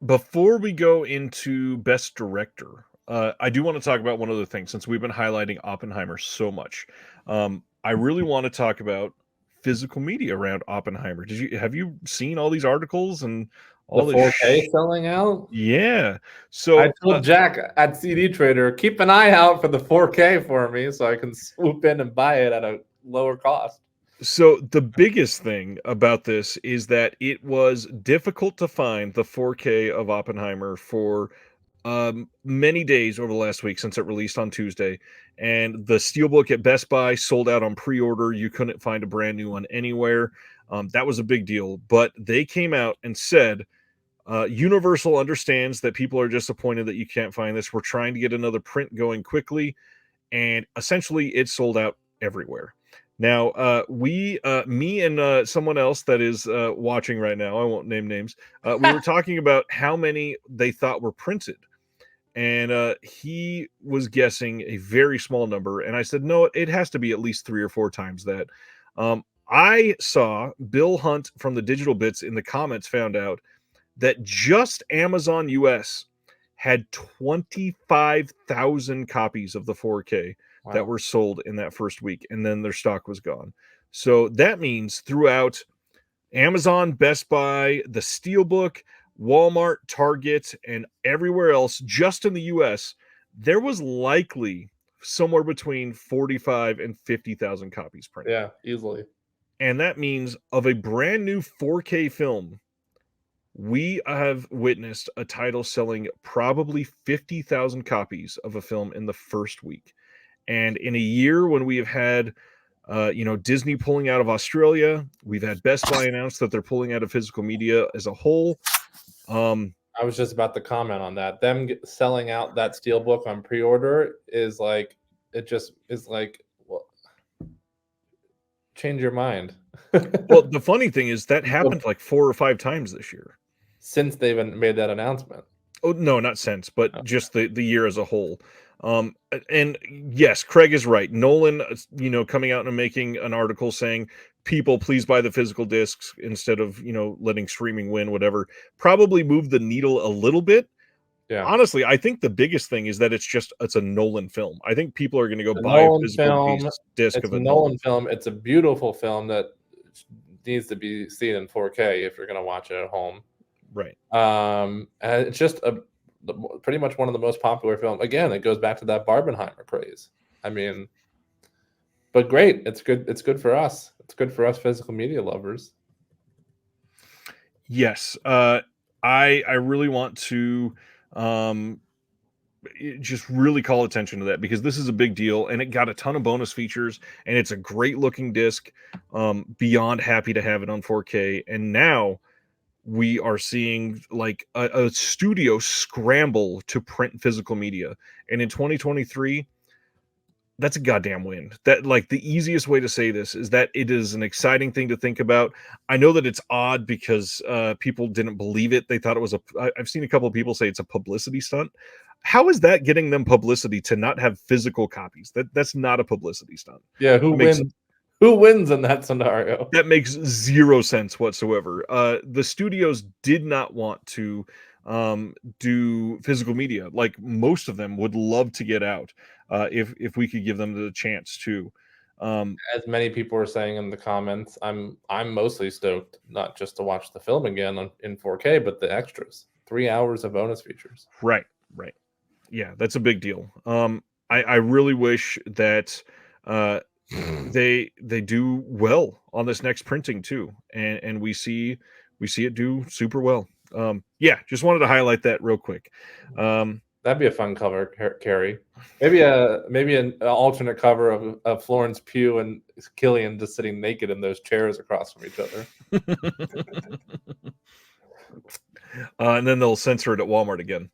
Before we go into Best Director, I do want to talk about one other thing since we've been highlighting Oppenheimer so much. I really want to talk about physical media around Oppenheimer. Have you seen all these articles and all the this 4K selling out? Yeah. So I told Jack at CD Trader, keep an eye out for the 4K for me so I can swoop in and buy it at a lower cost. So the biggest thing about this is that it was difficult to find the 4K of Oppenheimer for many days over the last week since it released on Tuesday, and the Steelbook at Best Buy sold out on pre-order. You couldn't find a brand new one anywhere. That was a big deal, but they came out and said, Universal understands that people are disappointed that you can't find this. We're trying to get another print going quickly, and essentially it sold out everywhere. Now, me and someone else that is watching right now, I won't name names, we were talking about how many they thought were printed. And he was guessing a very small number. And I said, no, it has to be at least 3 or 4 times that. I saw Bill Hunt from the Digital Bits in the comments found out that just Amazon US had 25,000 copies of the 4K that were sold in that first week, and then their stock was gone. So that means throughout Amazon, Best Buy, the Steelbook, Walmart, Target, and everywhere else, just in the US, there was likely somewhere between 45 and 50,000 copies printed. Yeah, easily. And that means of a brand new 4K film, we have witnessed a title selling probably 50,000 copies of a film in the first week. And in a year when we have had, Disney pulling out of Australia, we've had Best Buy announce that they're pulling out of physical media as a whole. I was just about to comment on that. Them selling out that Steelbook on pre-order is like, it just is like, well, change your mind. Well, the funny thing is that happened like 4 or 5 times this year. Since they've made that announcement. Oh, no, not since, but just the year as a whole. And yes, Craig is right. Nolan, coming out and making an article saying, people, please buy the physical discs instead of, letting streaming win, whatever, probably moved the needle a little bit. Yeah. Honestly, I think the biggest thing is that it's a Nolan film. I think people are going to go buy a physical disc of a Nolan film. It's a beautiful film that needs to be seen in 4K if you're going to watch it at home. Right. And it's just pretty much one of the most popular films. Again, it goes back to that Barbenheimer craze. I mean, but great. It's good. It's good for us. It's good for us physical media lovers. Yes. I really want to just really call attention to that because this is a big deal and it got a ton of bonus features and it's a great looking disc. Beyond happy to have it on 4K. And now we are seeing like a studio scramble to print physical media. And in 2023, that's a goddamn win. That, like, the easiest way to say this is that it is an exciting thing to think about. I know that it's odd because people didn't believe it. They thought it was I've seen a couple of people say it's a publicity stunt. How is that getting them publicity to not have physical copies? That's not a publicity stunt. Yeah, who wins? Who wins in that scenario? That makes zero sense whatsoever. The studios did not want to do physical media. Like most of them would love to get out if we could give them the chance to. As many people are saying in the comments, I'm mostly stoked not just to watch the film again in 4K, but the extras. 3 hours of bonus features. Right. Yeah, that's a big deal. I really wish that they do well on this next printing too, and we see it do super well. Yeah, just wanted to highlight that real quick. That'd be a fun cover, Carrie. Maybe an alternate cover of Florence Pugh and Killian just sitting naked in those chairs across from each other. And then they'll censor it at Walmart again.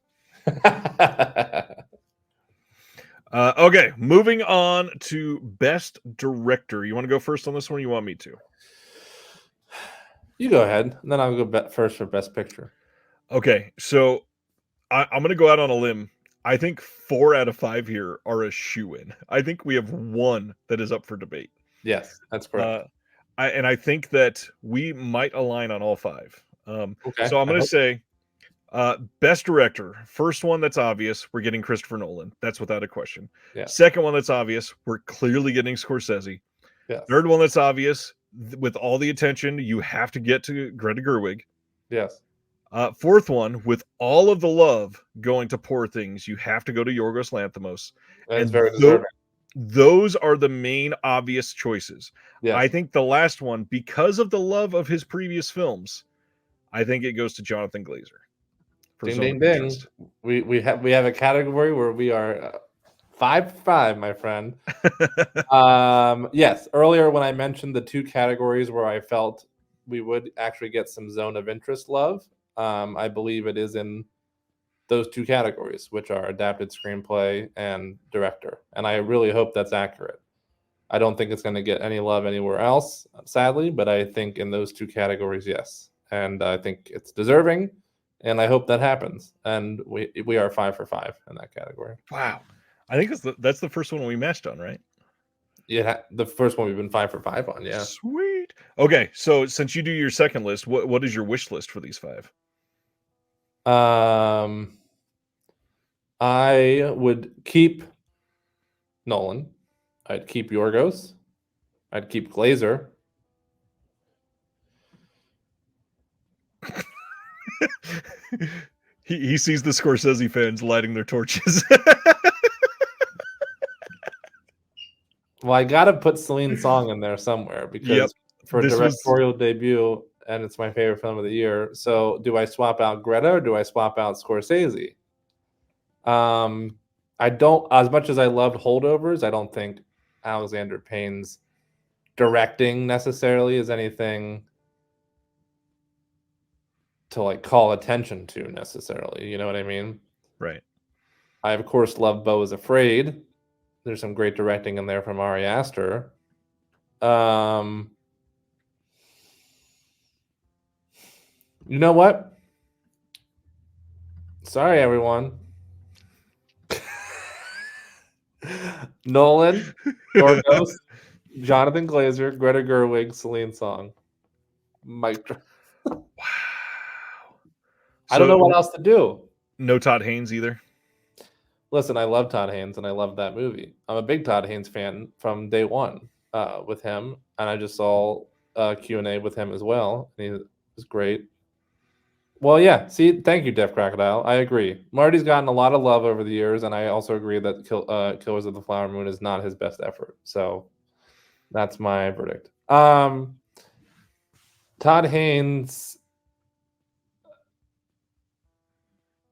Okay, moving on to Best Director. You want to go first on this one, or you want me to? You go ahead, and then I'll go first for Best Picture. Okay, so I'm going to go out on a limb. I think 4 out of 5 here are a shoo-in. I think we have one that is up for debate. Yes, that's correct. I think that we might align on all 5. Okay, so I'm going to say Best Director. First one that's obvious, we're getting Christopher Nolan. That's without a question. Yeah. Second one that's obvious, we're clearly getting Scorsese. Yes. Third one that's obvious, with all the attention, you have to get to Greta Gerwig. Yes. Fourth one, with all of the love going to Poor Things, you have to go to Yorgos Lanthimos. That's very deserving. Those are the main obvious choices. Yes. I think the last one, because of the love of his previous films, I think it goes to Jonathan Glazer. Ding, ding, ding. We have a category where we are 5 for 5, my friend. Yes, earlier when I mentioned the 2 categories where I felt we would actually get some zone of interest love, I believe it is in those 2 categories, which are adapted screenplay and director. And I really hope that's accurate. I don't think it's going to get any love anywhere else, sadly, but I think in those 2 categories, yes. And I think it's deserving, and I hope that happens. And we are 5 for 5 in that category. Wow. I think that's the first one we matched on, right? Yeah, the first one we've been 5 for 5 on, yeah. Sweet. Okay, so since you do your second list, what is your wish list for these 5? I would keep Nolan. I'd keep Yorgos. I'd keep Glazer. he sees the Scorsese fans lighting their torches. Well, I gotta put Celine Song in there somewhere because for a directorial debut, and it's my favorite film of the year. So, do I swap out Greta or do I swap out Scorsese? I don't. As much as I loved Holdovers, I don't think Alexander Payne's directing necessarily is anything to like call attention to necessarily. You know what I mean? Right. I of course love Beau is Afraid. There's some great directing in there from Ari Aster. You know what? Sorry, everyone. Nolan, Yorgos, Jonathan Glazer, Greta Gerwig, Celine Song. Mike. Wow. I don't know what else to do. No Todd Haynes either. Listen, I love Todd Haynes and I love that movie. I'm a big Todd Haynes fan from day one with him, and I just saw Q&A with him as well, and he was great. Well, yeah. See, thank you, Def Crocodile. I agree. Marty's gotten a lot of love over the years, and I also agree that Killers of the Flower Moon is not his best effort. So that's my verdict. Todd Haynes.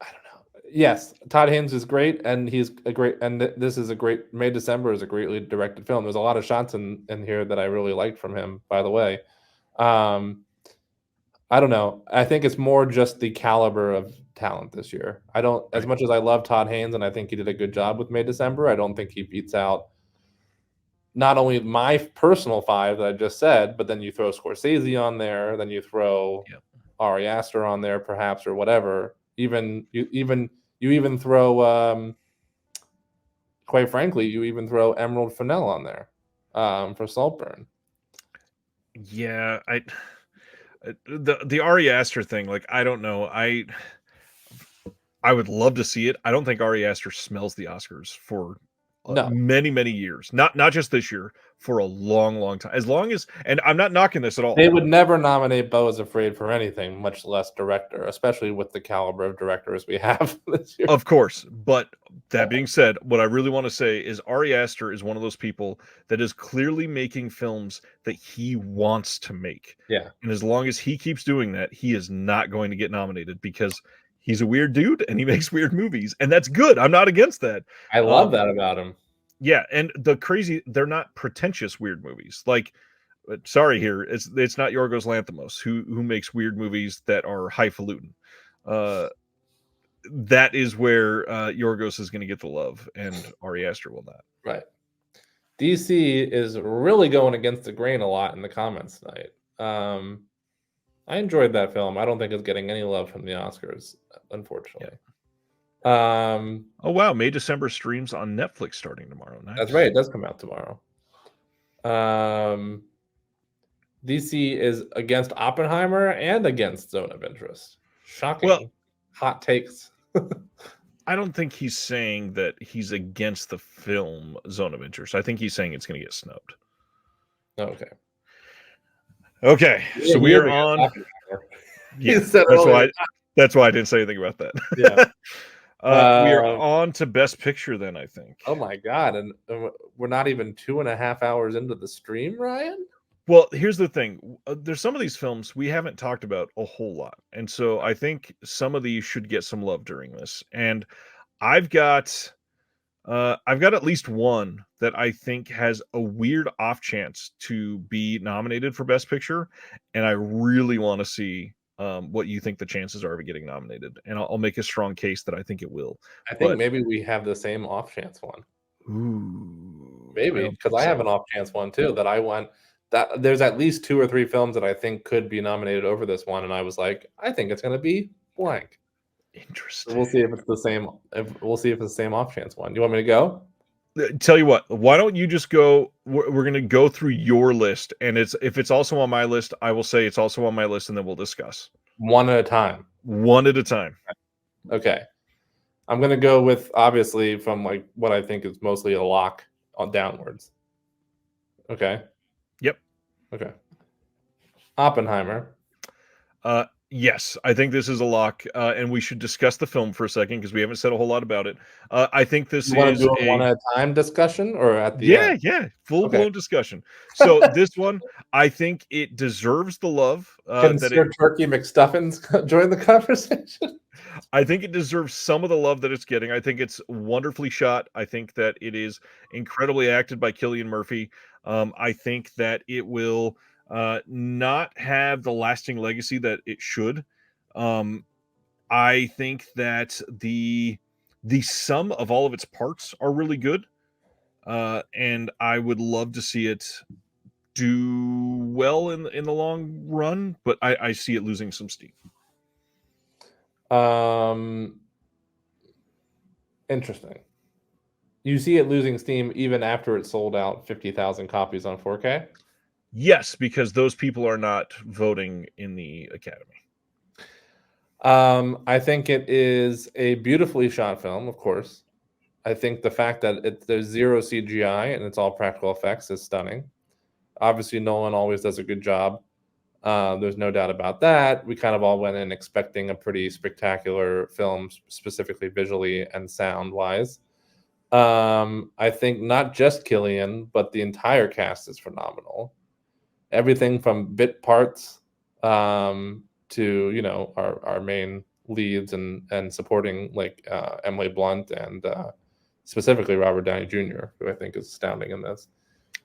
I don't know. Yes, Todd Haynes is great, and he's a great. And this is a great. May December is a greatly directed film. There's a lot of shots in here that I really liked from him. By the way. I don't know. I think it's more just the caliber of talent this year. I don't, as much as I love Todd Haynes and I think he did a good job with May December, I don't think he beats out not only my personal 5 that I just said, but then you throw Scorsese on there, then you throw Ari Aster on there, perhaps, or whatever. You even throw, quite frankly, you even throw Emerald Fennell on there for Saltburn. Yeah, the Ari Aster thing, like, I don't know. I would love to see it. I don't think Ari Aster smells the Oscars for many, many years. Not just this year, for a long, long time. As long as, and I'm not knocking this at all. They would never nominate Beau is Afraid for anything, much less director, especially with the caliber of directors we have this year. Of course. But that being said, what I really want to say is Ari Aster is one of those people that is clearly making films that he wants to make. Yeah. And as long as he keeps doing that, he is not going to get nominated because He's a weird dude, and he makes weird movies, and that's good. I'm not against that. I love that about him. Yeah, and they're not pretentious weird movies. Like, sorry here, it's not Yorgos Lanthimos who makes weird movies that are highfalutin. That is where Yorgos is going to get the love, and Ari Aster will not. Right. DC is really going against the grain a lot in the comments tonight. I enjoyed that film. I don't think it's getting any love from the Oscars, unfortunately. Oh wow, May December streams on Netflix starting tomorrow. Nice. That's right. It does come out tomorrow. DC is against Oppenheimer and against Zone of Interest. Shocking. Well, hot takes. I don't think he's saying that he's against the film Zone of Interest. I think he's saying it's going to get snubbed. Okay. Okay. Yeah, so we are on. Yeah, that's why I didn't say anything about that. Yeah. We are on to Best Picture then, I think. Oh my God. And we're not even 2.5 hours into the stream, Ryan? Well, here's the thing. There's some of these films we haven't talked about a whole lot. And so I think some of these should get some love during this. And I've got at least one that I think has a weird off chance to be nominated for Best Picture. And I really want to see what you think the chances are of it getting nominated. And I'll make a strong case that I think it will. I think maybe we have the same off chance one. Ooh. Maybe, because I have an off chance one too that I want. That there's at least 2 or 3 films that I think could be nominated over this one, and I was like, I think it's going to be blank. Interesting. So we'll see if it's the same. We'll see if it's the same off chance one. You want me to go? Tell you what. Why don't you just go? We're going to go through your list, and if it's also on my list, I will say it's also on my list, and then we'll discuss one at a time. One at a time. Okay. I'm going to go with obviously from like what I think is mostly a lock on downwards. Okay. Yep. Okay. Oppenheimer. Yes, I think this is a lock, and we should discuss the film for a second because we haven't said a whole lot about it. I think this you is do a one at a time discussion or at the end? Full-blown discussion. So this one, I think it deserves the love. Can Sir Turkey McStuffins join the conversation? I think it deserves some of the love that it's getting. I think it's wonderfully shot. I think that it is incredibly acted by Cillian Murphy. I think that it will not have the lasting legacy that it should. I think that the sum of all of its parts are really good, and I would love to see it do well in the long run, but I see it losing some steam. Interesting. You see it losing steam even after it sold out 50,000 copies on 4K? Yes, because those people are not voting in the Academy. I think it is a beautifully shot film, of course. I think the fact that there's zero CGI and it's all practical effects is stunning. Obviously, Nolan always does a good job. There's no doubt about that. We kind of all went in expecting a pretty spectacular film, specifically visually and sound-wise. I think not just Cillian, but the entire cast is phenomenal. Everything from bit parts to our main leads and supporting like Emily Blunt and specifically Robert Downey Jr., who I think is astounding in this.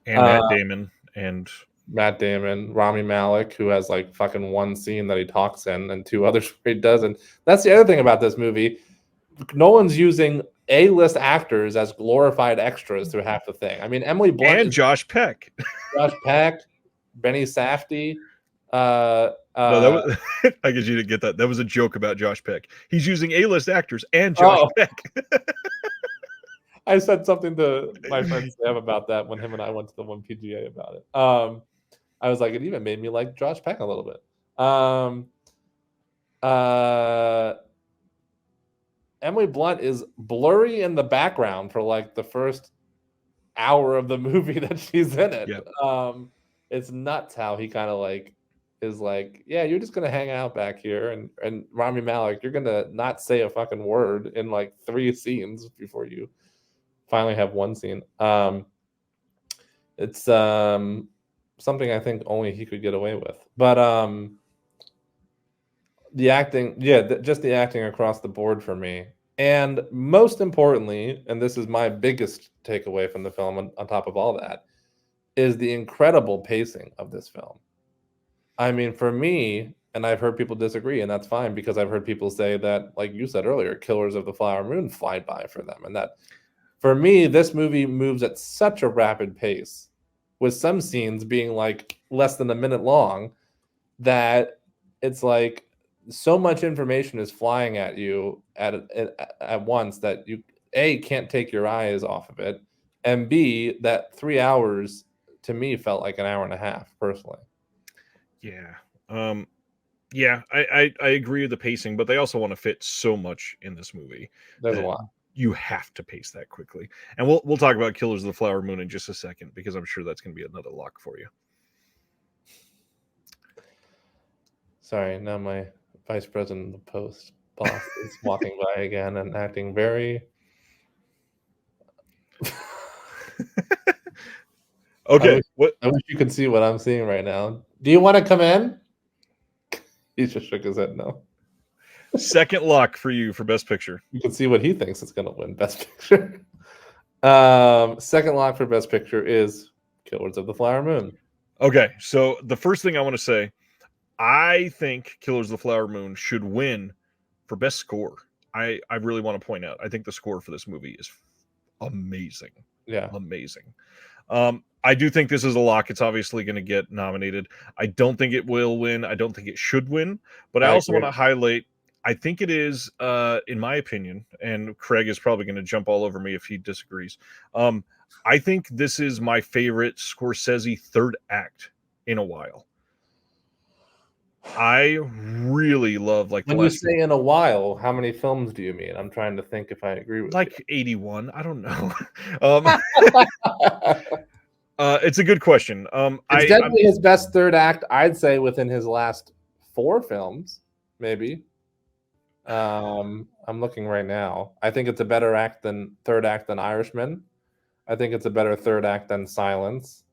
And Matt Damon, Rami Malek, who has like fucking one scene that he talks in and 2 others where he doesn't. That's the other thing about this movie. Nolan's using A-list actors as glorified extras through half the thing. I mean, Emily Blunt and Josh Peck. Benny Safdie. No, that was, I guess you didn't get that. That was a joke about Josh Peck. He's using A-list actors and Josh Peck. I said something to my friend Sam about that when him and I went to the one PGA about it. I was like, it even made me like Josh Peck a little bit. Emily Blunt is blurry in the background for like the first hour of the movie that she's in it. Yep. It's nuts how he kind of like is like, yeah, you're just gonna hang out back here, and Rami Malek, you're gonna not say a fucking word in like 3 scenes before you finally have one scene. It's something I think only he could get away with. But The acting, just the acting across the board for me. And most importantly, and this is my biggest takeaway from the film on top of all that, is the incredible pacing of this film. I mean, for me, and I've heard people disagree, and that's fine, because I've heard people say that, like you said earlier, Killers of the Flower Moon fly by for them. And that, for me, this movie moves at such a rapid pace, with some scenes being like less than a minute long, that it's like so much information is flying at you at once that you can't take your eyes off of it, and B, that 3 hours to me felt like an hour and a half personally. Yeah. Yeah, I agree with the pacing, but they also want to fit so much in this movie. There's a that lot. You have to pace that quickly. And we'll talk about Killers of the Flower Moon in just a second, because I'm sure that's going to be another lock for you. Sorry, now my vice president of the Post boss is walking by again and acting very Okay. I wish you could see what I'm seeing right now. Do you want to come in? He just shook his head no. Second lock for you for Best Picture. You can see what he thinks is going to win Best Picture. Second lock for Best Picture is Killers of the Flower Moon. Okay, so the first thing I want to say, I think Killers of the Flower Moon should win for Best Score. I really want to point out, I think the score for this movie is amazing. Yeah. Amazing. I do think this is a lock. It's obviously going to get nominated. I don't think it will win. I don't think it should win. But I also want to highlight, I think it is, in my opinion, and Craig is probably going to jump all over me if he disagrees. I think this is my favorite Scorsese third act in a while. I really love, like, when you say in a while, how many films do you mean? I'm trying to think if I agree with like you. 81. I don't know. It's a good question. It's definitely his best third act, I'd say, within his last 4 films, maybe. I'm looking right now. I think it's a better third act than Irishman. I think it's a better third act than Silence.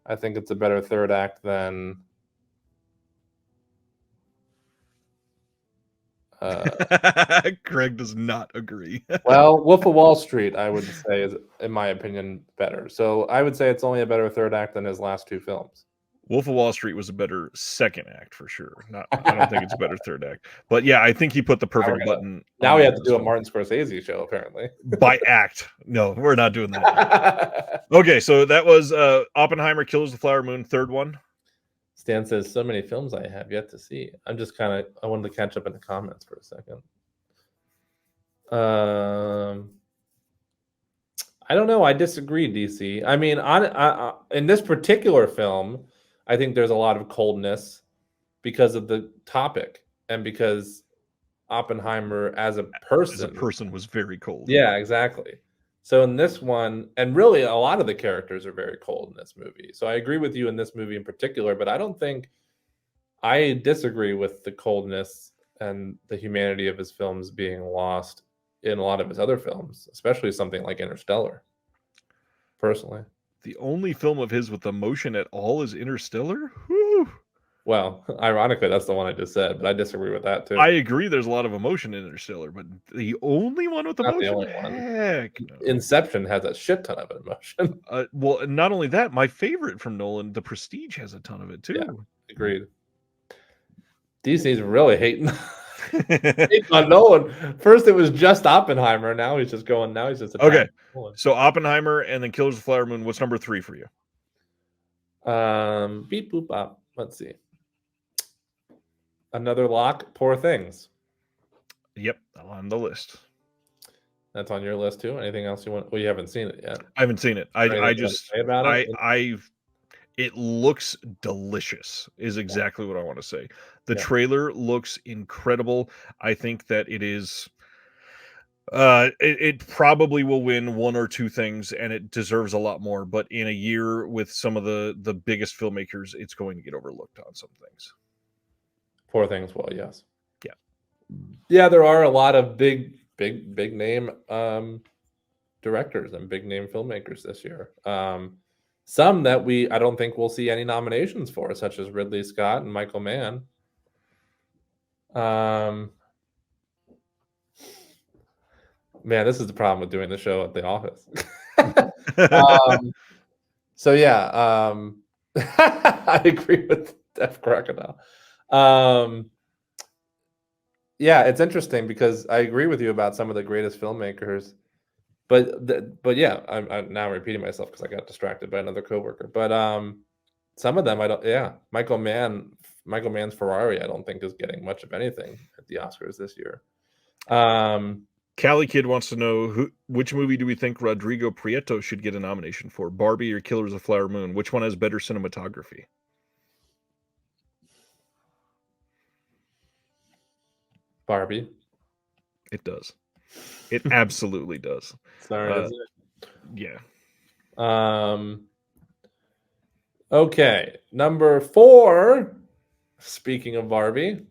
I think it's a better third act than Craig does not agree. Well, Wolf of Wall Street, I would say, is, in my opinion, better. So I would say it's only a better third act than his last 2 films. Wolf of Wall Street was a better second act for sure. I don't think it's a better third act. But yeah, I think he put the perfect button. Now we have to do a Martin Scorsese show, apparently. By act. No, we're not doing that. Okay, so that was Oppenheimer, Killers of the Flower Moon, third one. Stan says, so many films I have yet to see. I'm just I wanted to catch up in the comments for a second. I don't know. I disagree, DC. I mean, in this particular film, I think there's a lot of coldness because of the topic and because Oppenheimer as a person was very cold. Yeah, exactly. So in this one, and really a lot of the characters are very cold in this movie. So I agree with you in this movie in particular, but I disagree with the coldness and the humanity of his films being lost in a lot of his other films, especially something like Interstellar, personally. The only film of his with emotion at all is Interstellar? Whew. Well, ironically, that's the one I just said, but I disagree with that too. I agree there's a lot of emotion in Interstellar, but the only one with emotion? Not the only one. Heck no. Inception has a shit ton of emotion. Well, not only that, my favorite from Nolan, The Prestige, has a ton of it too. Yeah, agreed. DC's really hating on Nolan. First it was just Oppenheimer, now he's just okay. So Oppenheimer and then Killers of the Flower Moon. What's number 3 for you? Beep boop bop. Let's see. Another lock, Poor Things. Yep, on the list. That's on your list too. Anything else you want? Well, you haven't seen it yet. I haven't seen it. It looks delicious is exactly what I want to say. The trailer looks incredible. I think that it is it probably will win 1 or 2 things, and it deserves a lot more, but in a year with some of the biggest filmmakers, it's going to get overlooked on some things. Poor Things will, yes. Yeah, there are a lot of big name directors and big name filmmakers this year. Some that I don't think we'll see any nominations for, such as Ridley Scott and Michael Mann. Man, this is the problem with doing the show at the office. um, so yeah, I agree with Def Crocodile. Yeah, it's interesting because I agree with you about some of the greatest filmmakers, but yeah, I'm now repeating myself because I got distracted by another coworker. But some of them I don't. Yeah, Michael Mann's Ferrari, I don't think is getting much of anything at the Oscars this year. Cali Kid wants to know which movie do we think Rodrigo Prieto should get a nomination for? Barbie or Killers of the Flower Moon? Which one has better cinematography? Barbie. It does. It absolutely does. Sorry to say. Yeah. Okay, number 4. Speaking of Barbie,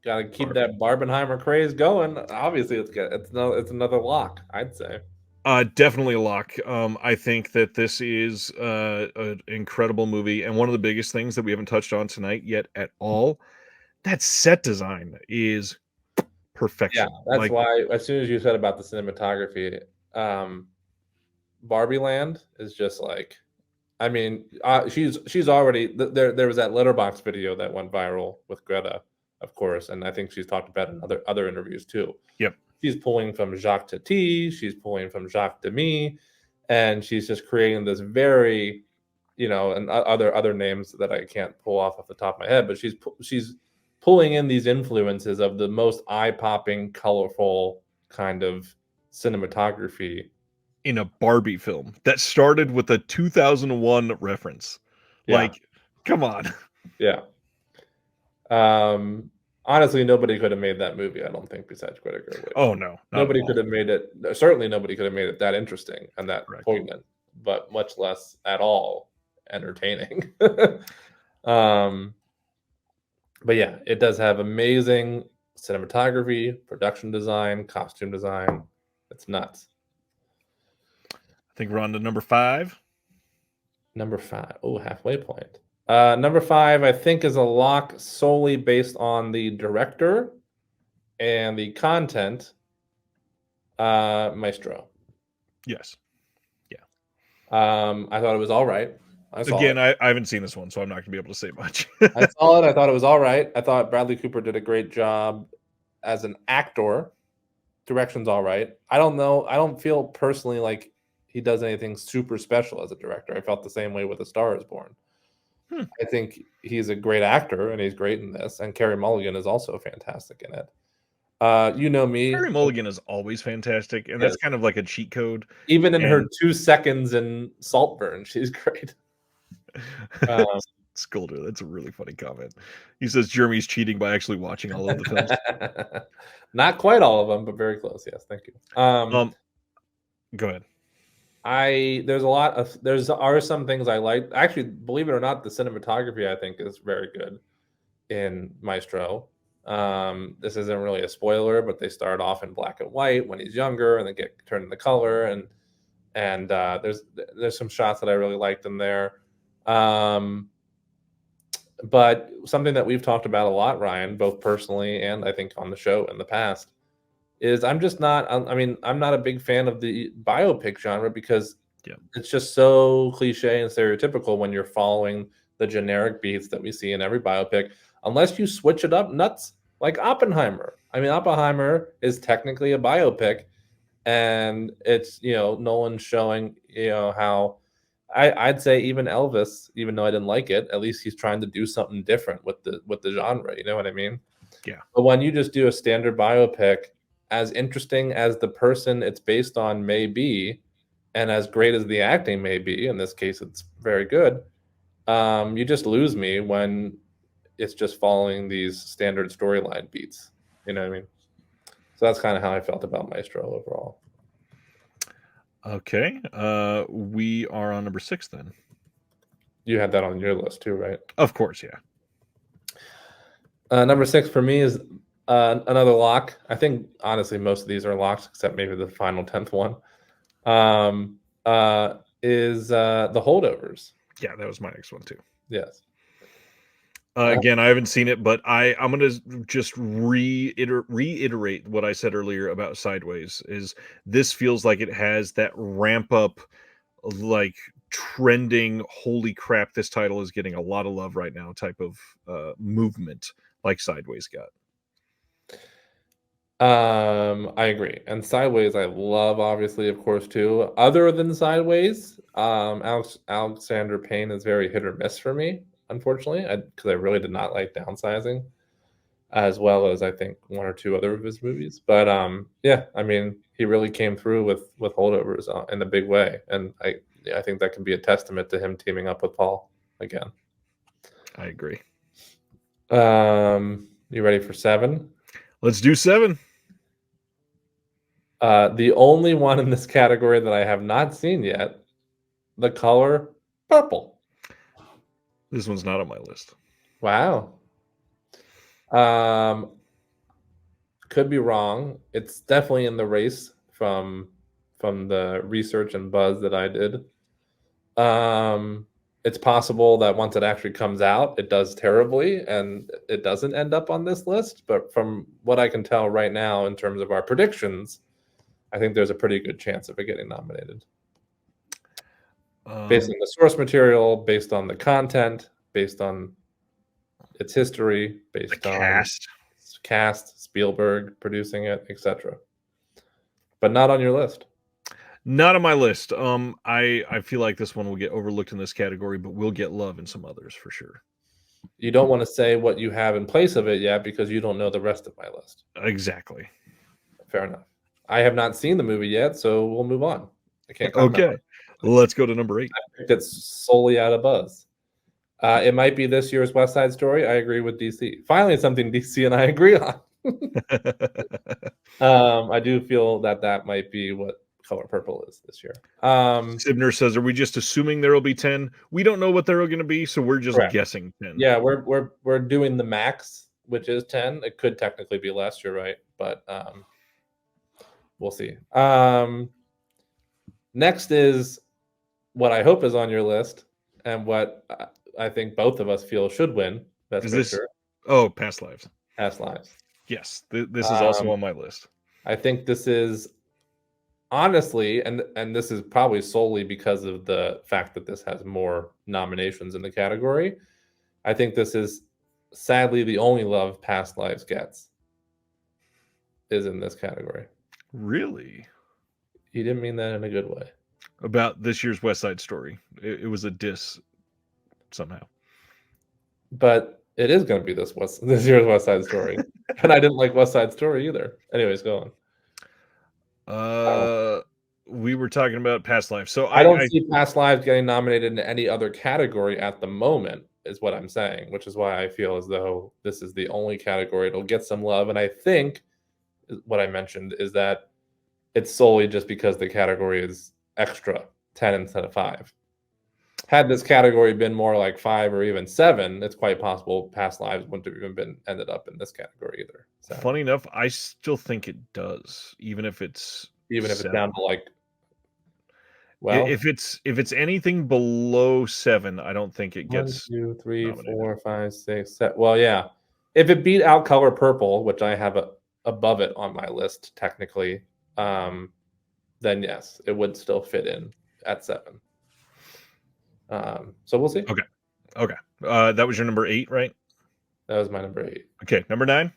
got to keep that Barbenheimer craze going. Obviously, it's another lock, I'd say. Definitely a lock. I think that this is an incredible movie, and one of the biggest things that we haven't touched on tonight yet at all, that set design is perfection. Yeah, that's why as soon as you said about the cinematography, Barbie Land is just like, I mean, she's already there was that Letterboxd video that went viral with Greta, of course, and I think she's talked about in other interviews too. Yep. She's pulling from Jacques Tati, she's pulling from Jacques Demy, and she's just creating this very, and other names that I can't pull off the top of my head, but she's pulling in these influences of the most eye-popping, colorful kind of cinematography in a Barbie film that started with a 2001 reference. Yeah. Like, come on. Yeah. Honestly, nobody could have made that movie, I don't think, besides Greta Gerwig. Oh, no. Nobody could have made it. Certainly nobody could have made it that interesting and that poignant, but much less at all entertaining. But yeah, it does have amazing cinematography, production design, costume design. It's nuts. I think we're on to number 5. Number 5. Oh, halfway point. Number 5, I think, is a lock solely based on the director and the content. Maestro. Yes. Yeah. I thought it was all right. I haven't seen this one, so I'm not going to be able to say much. I saw it. I thought it was all right. I thought Bradley Cooper did a great job as an actor. Direction's all right. I don't know. I don't feel personally like he does anything super special as a director. I felt the same way with A Star Is Born. I think he's a great actor, and he's great in this. And Carey Mulligan is also fantastic in it. You know me. Carey Mulligan is always fantastic, and that's kind of like a cheat code. Even in her 2 seconds in Saltburn, she's great. Scolder, that's a really funny comment. He says Jeremy's cheating by actually watching all of the films. Not quite all of them, but very close. Yes, thank you. Go ahead. There are some things I like. Actually, believe it or not, the cinematography I think is very good in Maestro. This isn't really a spoiler, but they start off in black and white when he's younger, and they get turned into color, and there's some shots that I really liked in there. But something that we've talked about a lot, Ryan, both personally and I think on the show in the past, is I'm not a big fan of the biopic genre because it's just so cliche and stereotypical when you're following the generic beats that we see in every biopic, unless you switch it up nuts, like Oppenheimer. I mean, Oppenheimer is technically a biopic, and it's, Nolan showing, how I'd say even Elvis, even though I didn't like it, at least he's trying to do something different with the genre. You know what I mean? Yeah. But when you just do a standard biopic, as interesting as the person it's based on may be, and as great as the acting may be, in this case, it's very good. You just lose me when it's just following these standard storyline beats. You know what I mean? So that's kind of how I felt about Maestro overall. Okay. We are on number 6 then. You had that on your list too, right? Of course, yeah. Number 6 for me is another lock. I think, honestly, most of these are locks, except maybe the final 10th one. Is The Holdovers. Yeah, that was my next one too. Yes. Again, I haven't seen it, but I'm gonna just reiterate what I said earlier about Sideways. Is this feels like it has that ramp up, like trending. Holy crap! This title is getting a lot of love right now. Type of movement like Sideways got. I agree. And Sideways, I love, obviously, of course, too. Other than Sideways, Alexander Payne is very hit or miss for me, unfortunately, because I really did not like Downsizing, as well as I think one or two other of his movies. But yeah, I mean, he really came through with Holdovers in a big way, and I think that can be a testament to him teaming up with Paul again. I agree. You ready for 7? Let's do 7. The only one in this category that I have not seen yet, the color purple. This one's not on my list. Wow. Could be wrong. It's definitely in the race from the research and buzz that I did. It's possible that once it actually comes out, it does terribly and it doesn't end up on this list. But from what I can tell right now, in terms of our predictions, I think there's a pretty good chance of it getting nominated. Based on the source material, based on the content, based on its history, based on cast, Spielberg producing it, etc. But not on your list. Not on my list. I feel like this one will get overlooked in this category, but will get love in some others for sure. You don't want to say what you have in place of it yet because you don't know the rest of my list. Exactly. Fair enough. I have not seen the movie yet, so we'll move on. I can't comment. Okay. Let's go to number 8. I picked it solely out of buzz. It might be this year's West Side Story. I agree with DC. Finally, something DC and I agree on. I do feel that might be what color purple is this year. Sibner says, "Are we just assuming there will be 10? We don't know what they're going to be, so we're just guessing 10." Yeah, we're doing the max, which is 10. It could technically be less. You're right, but we'll see. Next is what I hope is on your list, and what I think both of us feel should win Best Picture. Oh, Past Lives. Past Lives. Yes, this is also on my list. I think this is honestly, and this is probably solely because of the fact that this has more nominations in the category. I think this is sadly the only love Past Lives gets is in this category. Really? You didn't mean that in a good way. About this year's West Side Story. It was a diss somehow. But it is going to be this year's West Side Story. And I didn't like West Side Story either. Anyways, go on. We were talking about Past Lives. So I don't see Past Lives getting nominated in any other category at the moment, is what I'm saying, which is why I feel as though this is the only category it'll get some love. And I think what I mentioned is that it's solely just because the category is extra 10 instead of 5. Had this category been more like 5 or even 7, it's quite possible Past Lives wouldn't have even ended up in this category either. So, funny enough, I still think it does, even if it's down to like, well, if it's anything below 7, I don't think it gets 1, 2, 3, nominated. 4, 5, 6, 7. Well, yeah, if it beat out Color Purple, which I have above it on my list technically, then yes, it would still fit in at 7. So we'll see. Okay. That was your number 8, right? That was my number 8. Okay, number 9.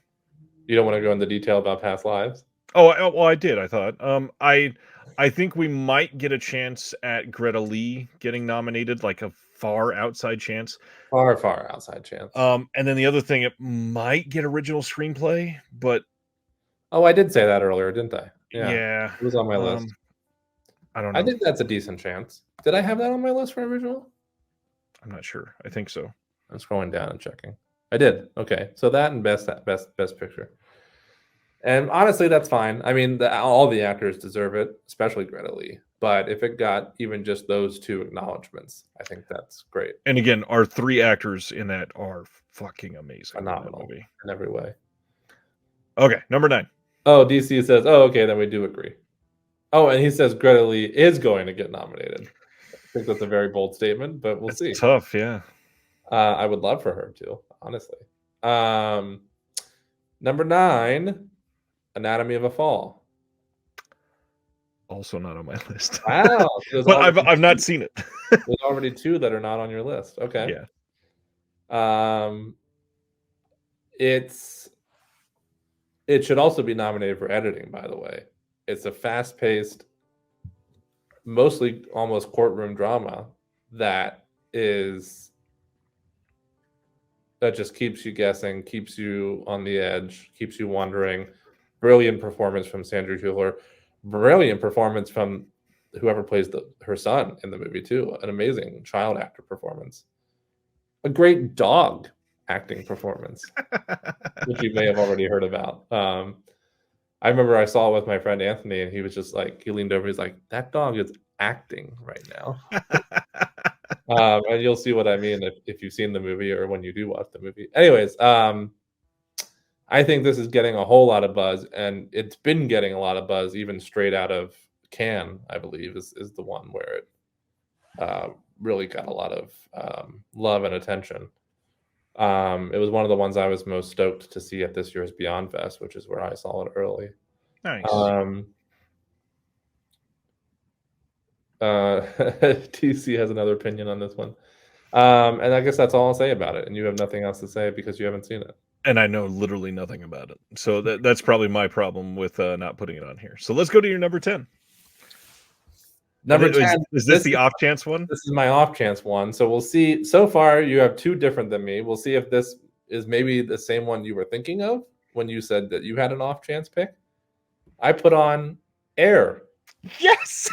You don't want to go into detail about Past Lives? Oh, I did. I thought. I think we might get a chance at Greta Lee getting nominated, like a far outside chance. Far outside chance. And then the other thing, it might get original screenplay, but I did say that earlier, didn't I? Yeah, it was on my list. I don't know. I think that's a decent chance. Did I have that on my list for original? I'm not sure. I think so. I'm scrolling down and checking. I did. Okay, so that and best picture. And honestly, that's fine. I mean, all the actors deserve it, especially Greta Lee. But if it got even just those 2 acknowledgments, I think that's great. And again, our 3 actors in that are fucking amazing. Phenomenal in every way. Okay, number 9. Oh, DC says, oh, okay, then we do agree. Oh, and he says Greta Lee is going to get nominated. I think that's a very bold statement, but we'll see. Tough, yeah. I would love for her to, honestly. Number 9, Anatomy of a Fall. Also not on my list. Wow, But I've not seen it. There's already 2 that are not on your list. Okay. Yeah. It should also be nominated for editing, by the way. It's a fast-paced, mostly almost courtroom drama that just keeps you guessing, keeps you on the edge, keeps you wondering. Brilliant performance from Sandra Hüller. Brilliant performance from whoever plays her son in the movie too. An amazing child actor performance. A great dog acting performance, which you may have already heard about. I remember I saw it with my friend Anthony, and he was just like, he leaned over, he's like, that dog is acting right now. And you'll see what I mean if you've seen the movie or when you do watch the movie. Anyways, I think this is getting a whole lot of buzz, and it's been getting a lot of buzz even straight out of Cannes, I believe, is the one where it really got a lot of love and attention. It was one of the ones I was most stoked to see at this year's Beyond Fest, which is where I saw it early. Nice. TC has another opinion on this one. And I guess that's all I'll say about it. And you have nothing else to say because you haven't seen it. And I know literally nothing about it. So that's probably my problem with not putting it on here. So let's go to your number 10. Number 10. Is this the off chance one? This is my off chance one. So we'll see. So far, you have 2 different than me. We'll see if this is maybe the same one you were thinking of when you said that you had an off chance pick. I put on Air. Yes.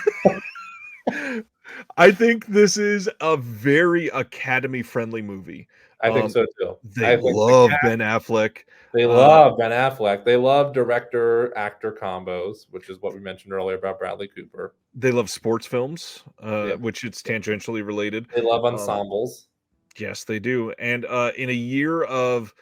I think this is a very Academy-friendly movie. I think so too. They love Ben Affleck. They love Ben Affleck. They love director-actor combos, which is what we mentioned earlier about Bradley Cooper. They love sports films, which it's tangentially related. They love ensembles. Yes, they do. And in a year of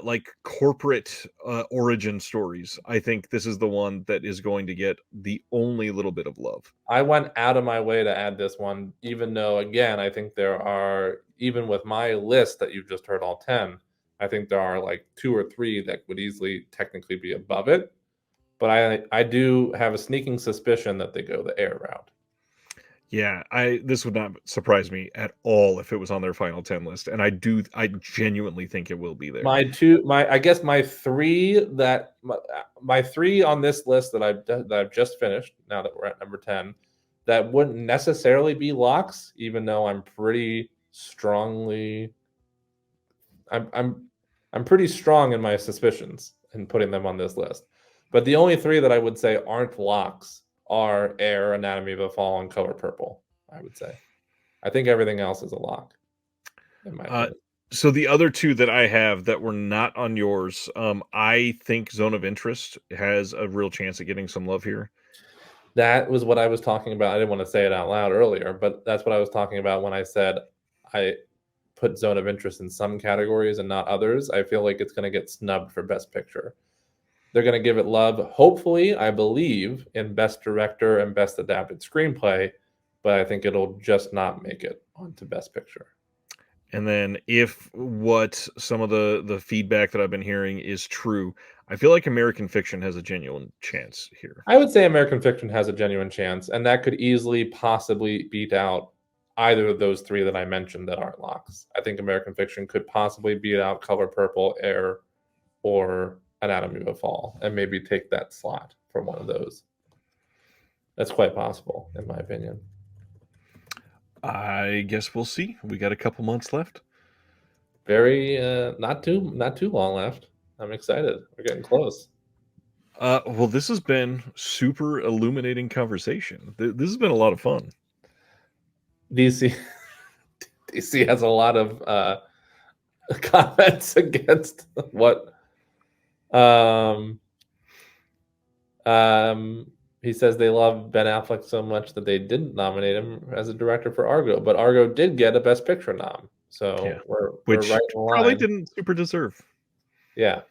like corporate origin stories, I think this is the one that is going to get the only little bit of love. I went out of my way to add this one, even though, again, I think there are, even with my list that you've just heard all 10, I think there are like 2 or 3 that would easily technically be above it. But I do have a sneaking suspicion that they go the Air route. Yeah, this would not surprise me at all if it was on their final 10 list, and I genuinely think it will be there. My 3 on this list that I've just finished, now that we're at number 10, that wouldn't necessarily be locks, even though I'm pretty strongly I'm pretty strong in my suspicions in putting them on this list. But the only 3 that I would say aren't locks are Air, Anatomy of a Fall, and Color Purple, I would say. I think everything else is a lock, in my opinion. So the other 2 that I have that were not on yours, I think Zone of Interest has a real chance of getting some love here. That was what I was talking about. I didn't want to say it out loud earlier, but that's what I was talking about when I said I put Zone of Interest in some categories and not others. I feel like it's going to get snubbed for Best Picture. They're going to give it love, hopefully, I believe, in Best Director and Best Adapted Screenplay, but I think it'll just not make it onto Best Picture. And then if what some of the feedback that I've been hearing is true, I feel like American Fiction has a genuine chance here. I would say American Fiction has a genuine chance, and that could easily possibly beat out either of those 3 that I mentioned that aren't locks. I think American Fiction could possibly beat out Color Purple, Air, or Anatomy of a Fall, and maybe take that slot for one of those. That's quite possible, in my opinion. I guess we'll see. We got a couple months left. Very not too long left. I'm excited. We're getting close. Well, this has been super illuminating conversation. This has been a lot of fun. DC has a lot of comments against what he says they love Ben Affleck so much that they didn't nominate him as a director for Argo, but Argo did get a Best Picture nom. So yeah. we're Which right in line. Probably didn't super deserve. Yeah.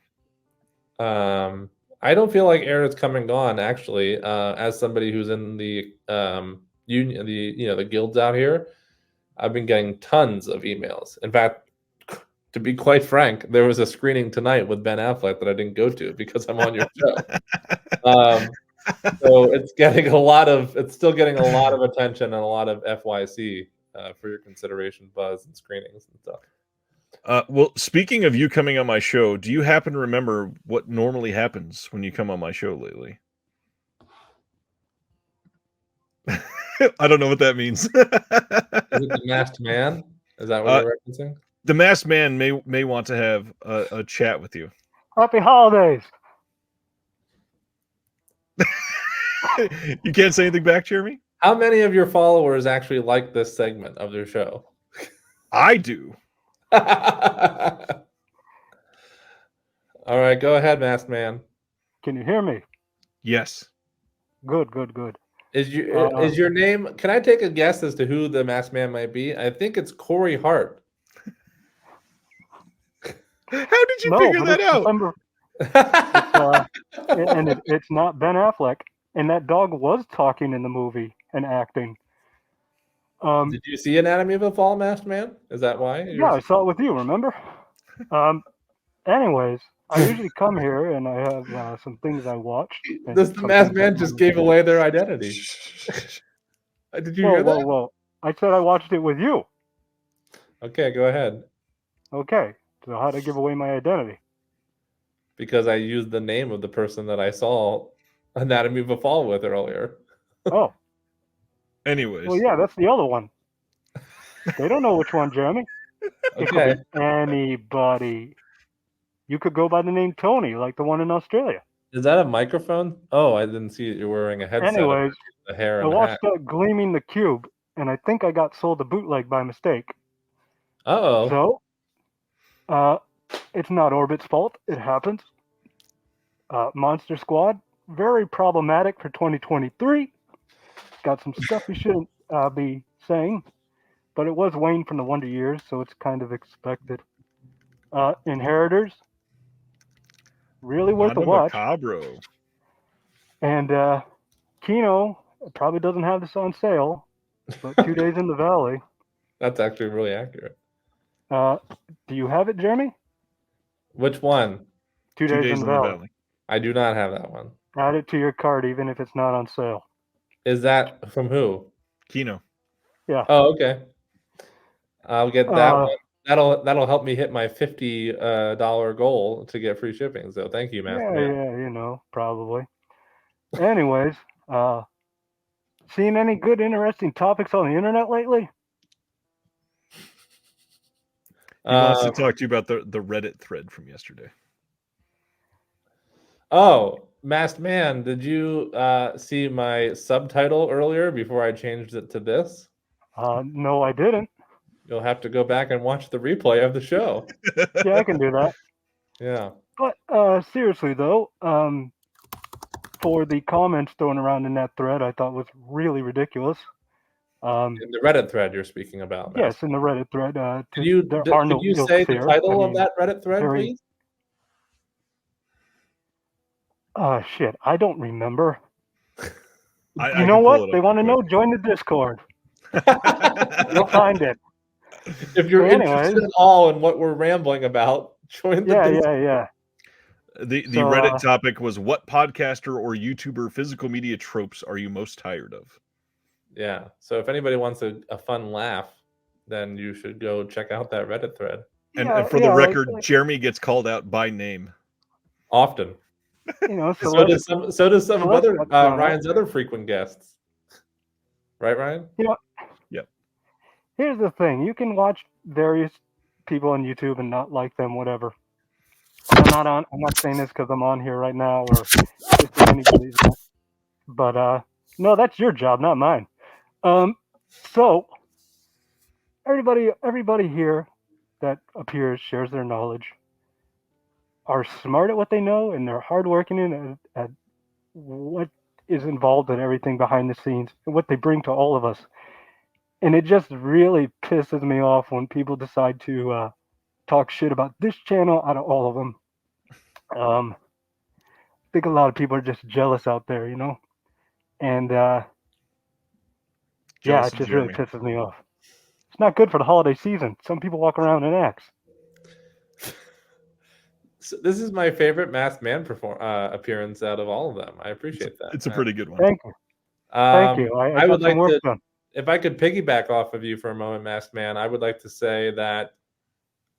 I don't feel like Air is come and gone, actually. As somebody who's in the union, the guilds out here, I've been getting tons of emails. In fact, To be quite frank, there was a screening tonight with Ben Affleck that I didn't go to because I'm on your show. So it's still getting a lot of attention and a lot of FYC for your consideration, buzz, and screenings and stuff. Well, speaking of you coming on my show, do you happen to remember what normally happens when you come on my show lately? I don't know what that means. Is it the Masked Man? Is that what you're referencing? The Masked Man may want to have a chat with you. Happy holidays. You can't say anything back, Jeremy? How many of your followers actually like this segment of their show? I do. All right, go ahead, Masked Man. Can you hear me? Yes. Good. Is your name? Can I take a guess as to who the Masked Man might be? I think it's Corey Hart. How did you figure that out? It's not Ben Affleck, and that dog was talking in the movie and acting. Did you see Anatomy of a Fall, Masked Man? Is that why? Yeah, I saw it with you. Remember? Anyways, I usually come here and I have some things I watch. The Masked Man just gave away their identity. Did you hear that? Whoa! I said I watched it with you. Okay, go ahead. Okay, so how to give away my identity? Because I used the name of the person that I saw Anatomy of a Fall with earlier. Oh. Anyways. Well, yeah, that's the other one. They don't know which one, Jeremy. It could be anybody. You could go by the name Tony, like the one in Australia. Is that a microphone? Oh, I didn't see it. You're wearing a headset. Anyways, the hair I watched Gleaming the Cube, and I think I got sold a bootleg by mistake. Uh-oh. So, it's not Orbit's fault. It happens. Monster Squad, very problematic for 2023. Got some stuff we shouldn't be saying, but it was Wayne from the Wonder Years, so it's kind of expected. Inheritors, really worth a watch. Macabro. And Kino probably doesn't have this on sale, but 2 Days in the Valley. That's actually really accurate. Do you have it, Jeremy? Which one? 2 Days in the Valley. I do not have that one. Add it to your cart, even if it's not on sale. Is that from who? Kino. Yeah. Oh, okay. I'll get that one. That'll help me hit my $50 goal to get free shipping. So thank you, man. Yeah, probably. Anyways, seen any good, interesting topics on the internet lately? He wants to talk to you about the Reddit thread from yesterday. Oh, Masked Man, did you see my subtitle earlier before I changed it to this? No, I didn't. You'll have to go back and watch the replay of the show. Yeah, I can do that. Yeah. But seriously, though, for the comments thrown around in that thread, I thought was really ridiculous. In the Reddit thread you're speaking about. Yes, in the Reddit thread. Could you say the title of that Reddit thread, please? Shit, I don't remember. You know what? They want to know? Join the Discord. You'll find it. If you're interested at all in what we're rambling about, join the Discord. Yeah. The Reddit topic was, what podcaster or YouTuber physical media tropes are you most tired of? Yeah. So if anybody wants a fun laugh, then you should go check out that Reddit thread. And for the record, Jeremy gets called out by name often. So does some of other Ryan's other frequent guests. Right, Ryan? Yep. Here's the thing: you can watch various people on YouTube and not like them, whatever. I'm not saying this because I'm on here right now or just anybody's. But no, that's your job, not mine. So everybody here that appears shares their knowledge, are smart at what they know, and they're hardworking at what is involved in everything behind the scenes and what they bring to all of us. And it just really pisses me off when people decide to talk shit about this channel out of all of them. I think a lot of people are just jealous out there, and it just really pisses me off. It's not good for the holiday season. Some people walk around in X. This is my favorite Masked Man appearance out of all of them. I appreciate that. It's a pretty good one. Thank you. Thank you. I would got some like work to, done. if I could piggyback off of you for a moment, Masked Man, I would like to say that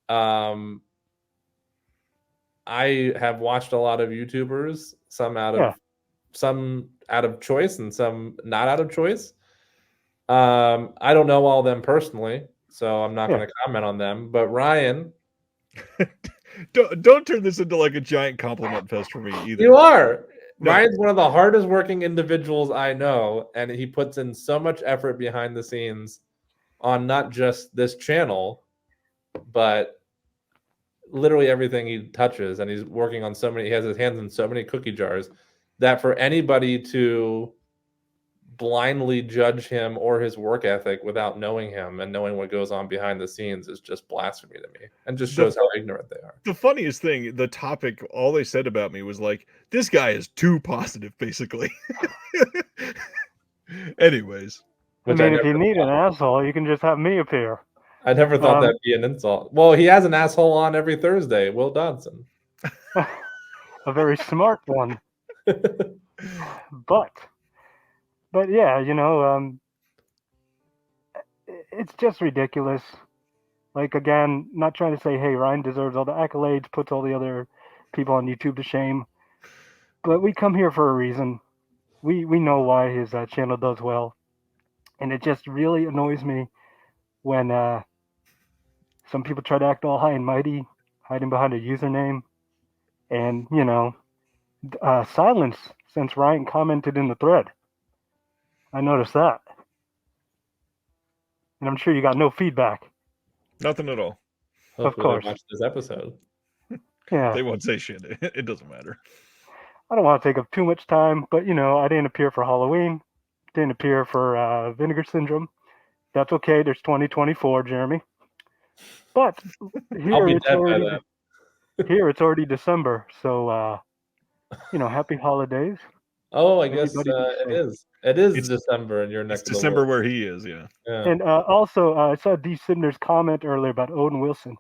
I have watched a lot of YouTubers, some out of choice and some not out of choice. I don't know all of them personally, so I'm not going to comment on them. But Ryan, don't turn this into like a giant compliment fest for me either. You are. No. Ryan's one of the hardest working individuals I know, and he puts in so much effort behind the scenes on not just this channel, but literally everything he touches. And he's working on so many, he has his hands in so many cookie jars that for anybody to blindly judge him or his work ethic without knowing him and knowing what goes on behind the scenes is just blasphemy to me, and just shows how ignorant they are. The funniest thing, the topic, all they said about me was like, this guy is too positive, basically. Anyways. I mean, if you need an asshole, you can just have me appear. I never thought that'd be an insult. Well, he has an asshole on every Thursday, Will Dodson. A very smart one. But yeah, you know, it's just ridiculous. Like, again, not trying to say, hey, Ryan deserves all the accolades, puts all the other people on YouTube to shame. But we come here for a reason. We know why his channel does well. And it just really annoys me when some people try to act all high and mighty, hiding behind a username. And, you know, silence since Ryan commented in the thread. I noticed that. And I'm sure you got no feedback. Nothing at all. Hopefully of course. They watch this episode. Yeah. They won't say shit. It doesn't matter. I don't want to take up too much time, but, you know, I didn't appear for Halloween. Didn't appear for Vinegar Syndrome. That's okay. There's 2024, Jeremy. But here it's already December. So, you know, happy holidays. Oh, I guess it is. It's December in your neck. It's December where he is, yeah. And also, I saw D. Sidner's comment earlier about Owen Wilson.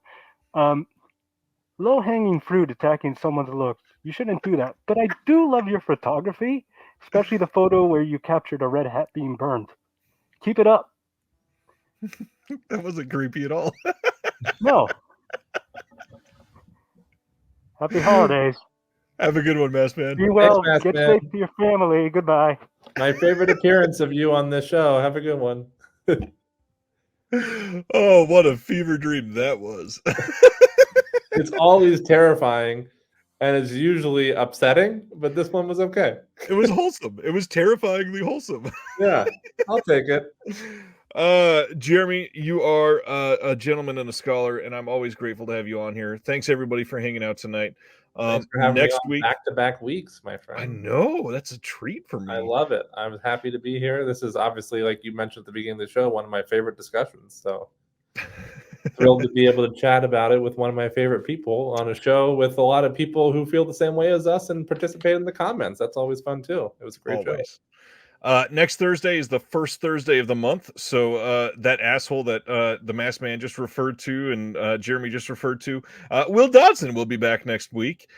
Low-hanging fruit attacking someone's looks. You shouldn't do that. But I do love your photography, especially the photo where you captured a red hat being burned. Keep it up. That wasn't creepy at all. No. Happy holidays. Have a good one, Masked Man. Be well. Thanks, Get Man. safe to your family. Goodbye. My favorite appearance of you on this show. Have a good one. Oh, what a fever dream that was. It's always terrifying, and it's usually upsetting, but this one was okay. It was wholesome. It was terrifyingly wholesome. Yeah, I'll take it. Jeremy, you are a gentleman and a scholar, and I'm always grateful to have you on here. Thanks everybody for hanging out tonight. Thanks for having next me on week, back-to-back weeks, my friend. I know, that's a treat for me. I love it. I'm happy to be here. This is obviously, like you mentioned at the beginning of the show, one of my favorite discussions. So thrilled to be able to chat about it with one of my favorite people on a show with a lot of people who feel the same way as us and participate in the comments. That's always fun too. It was a great show. Next Thursday is the first Thursday of the month. So that asshole that the Masked Man just referred to and Jeremy just referred to, Will Dodson will be back next week.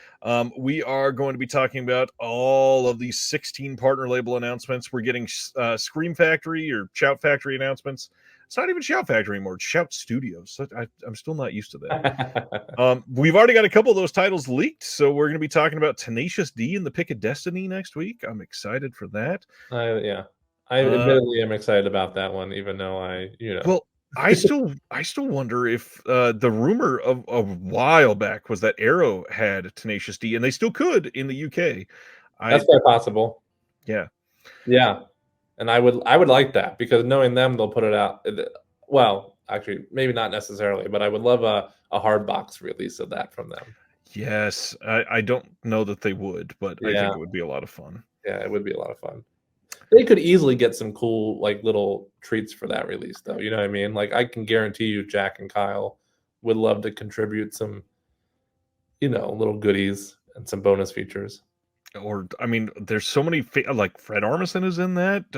We are going to be talking about all of these 16 partner label announcements. We're getting Scream Factory or Shout Factory announcements. It's not even Shout Factory anymore. It's Shout Studios. I'm still not used to that. We've already got a couple of those titles leaked, so we're going to be talking about Tenacious D and the Pick of Destiny next week. I'm excited for that. I admittedly am excited about that one, even though Well, I still wonder if the rumor of a while back was that Arrow had Tenacious D, and they still could in the UK. That's quite possible. Yeah. And I would like that, because knowing them, they'll put it out. Well, actually, maybe not necessarily, but I would love a hard box release of that from them. Yes, I don't know that they would, but I think it would be a lot of fun. Yeah, it would be a lot of fun. They could easily get some cool, like, little treats for that release, though. You know what I mean? Like, I can guarantee you, Jack and Kyle would love to contribute some, little goodies and some bonus features. Or, I mean, there's so many, like Fred Armisen is in that.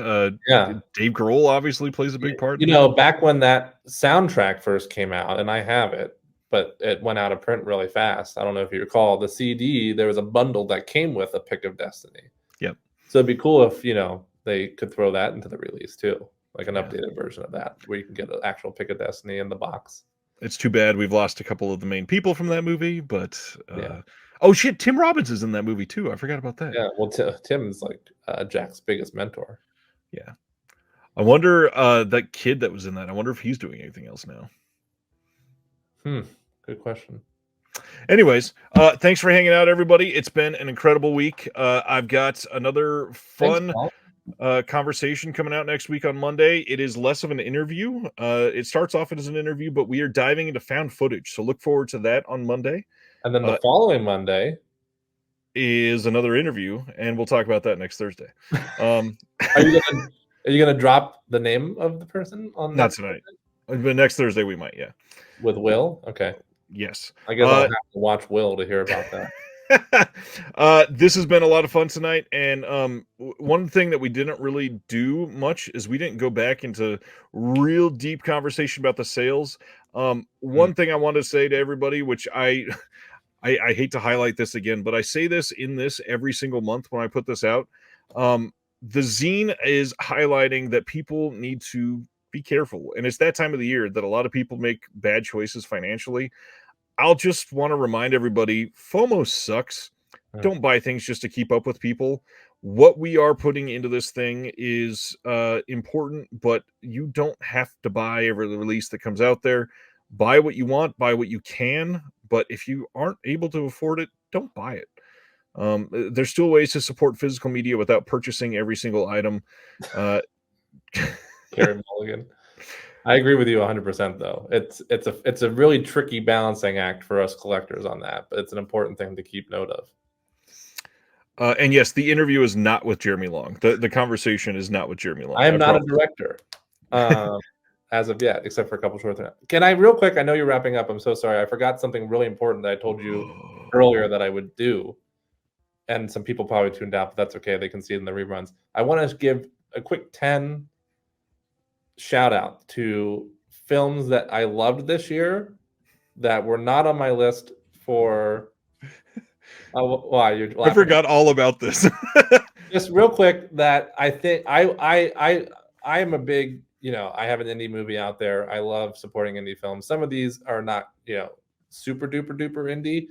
Dave Grohl obviously plays a big part. Back when that soundtrack first came out, and I have it, but it went out of print really fast. I don't know if you recall the CD. There was a bundle that came with a Pick of Destiny. Yep. So it'd be cool if they could throw that into the release too, like an Yeah. updated version of that, where you can get an actual Pick of Destiny in the box. It's too bad we've lost a couple of the main people from that movie, but Yeah. oh shit, Tim Robbins is in that movie too. I forgot about that. Yeah, well, Tim's like Jack's biggest mentor. Yeah. I wonder that kid that was in that. I wonder if he's doing anything else now. Good question. Anyways, thanks for hanging out, everybody. It's been an incredible week. I've got another fun conversation coming out next week on Monday. It is less of an interview. It starts off as an interview, but we are diving into found footage. So look forward to that on Monday. And then the following Monday is another interview, and we'll talk about that next Thursday. Are you gonna drop the name of the person on? Not tonight, but next Thursday we might. Yeah, with Will. Okay. Yes. I guess I'll have to watch Will to hear about that. This has been a lot of fun tonight, and one thing that we didn't really do much is we didn't go back into real deep conversation about the sales. One thing I want to say to everybody, which I hate to highlight this again, but I say this in this every single month when I put this out. The zine is highlighting that people need to be careful, and it's that time of the year that a lot of people make bad choices financially. I'll just want to remind everybody, FOMO sucks. Don't buy things just to keep up with people. What we are putting into this thing is important, but you don't have to buy every release that comes out there. Buy what you want, buy what you can, but if you aren't able to afford it, don't buy it. There's still ways to support physical media without purchasing every single item. Carey Mulligan. I agree with you 100%. Though it's a really tricky balancing act for us collectors on that, but it's an important thing to keep note of. And yes, the interview is not with Jeremy Long. The conversation is not with Jeremy Long. I am not a director as of yet, except for a couple short things. Can I real quick? I know you're wrapping up. I'm so sorry. I forgot something really important that I told you earlier that I would do, and some people probably tuned out, but that's okay. They can see it in the reruns. I want to give a quick 10 shout out to films that I loved this year that were not on my list for. Why you're laughing? I forgot all about this. Just real quick, that I think I am a big, I have an indie movie out there. I love supporting indie films. Some of these are not, super duper duper indie,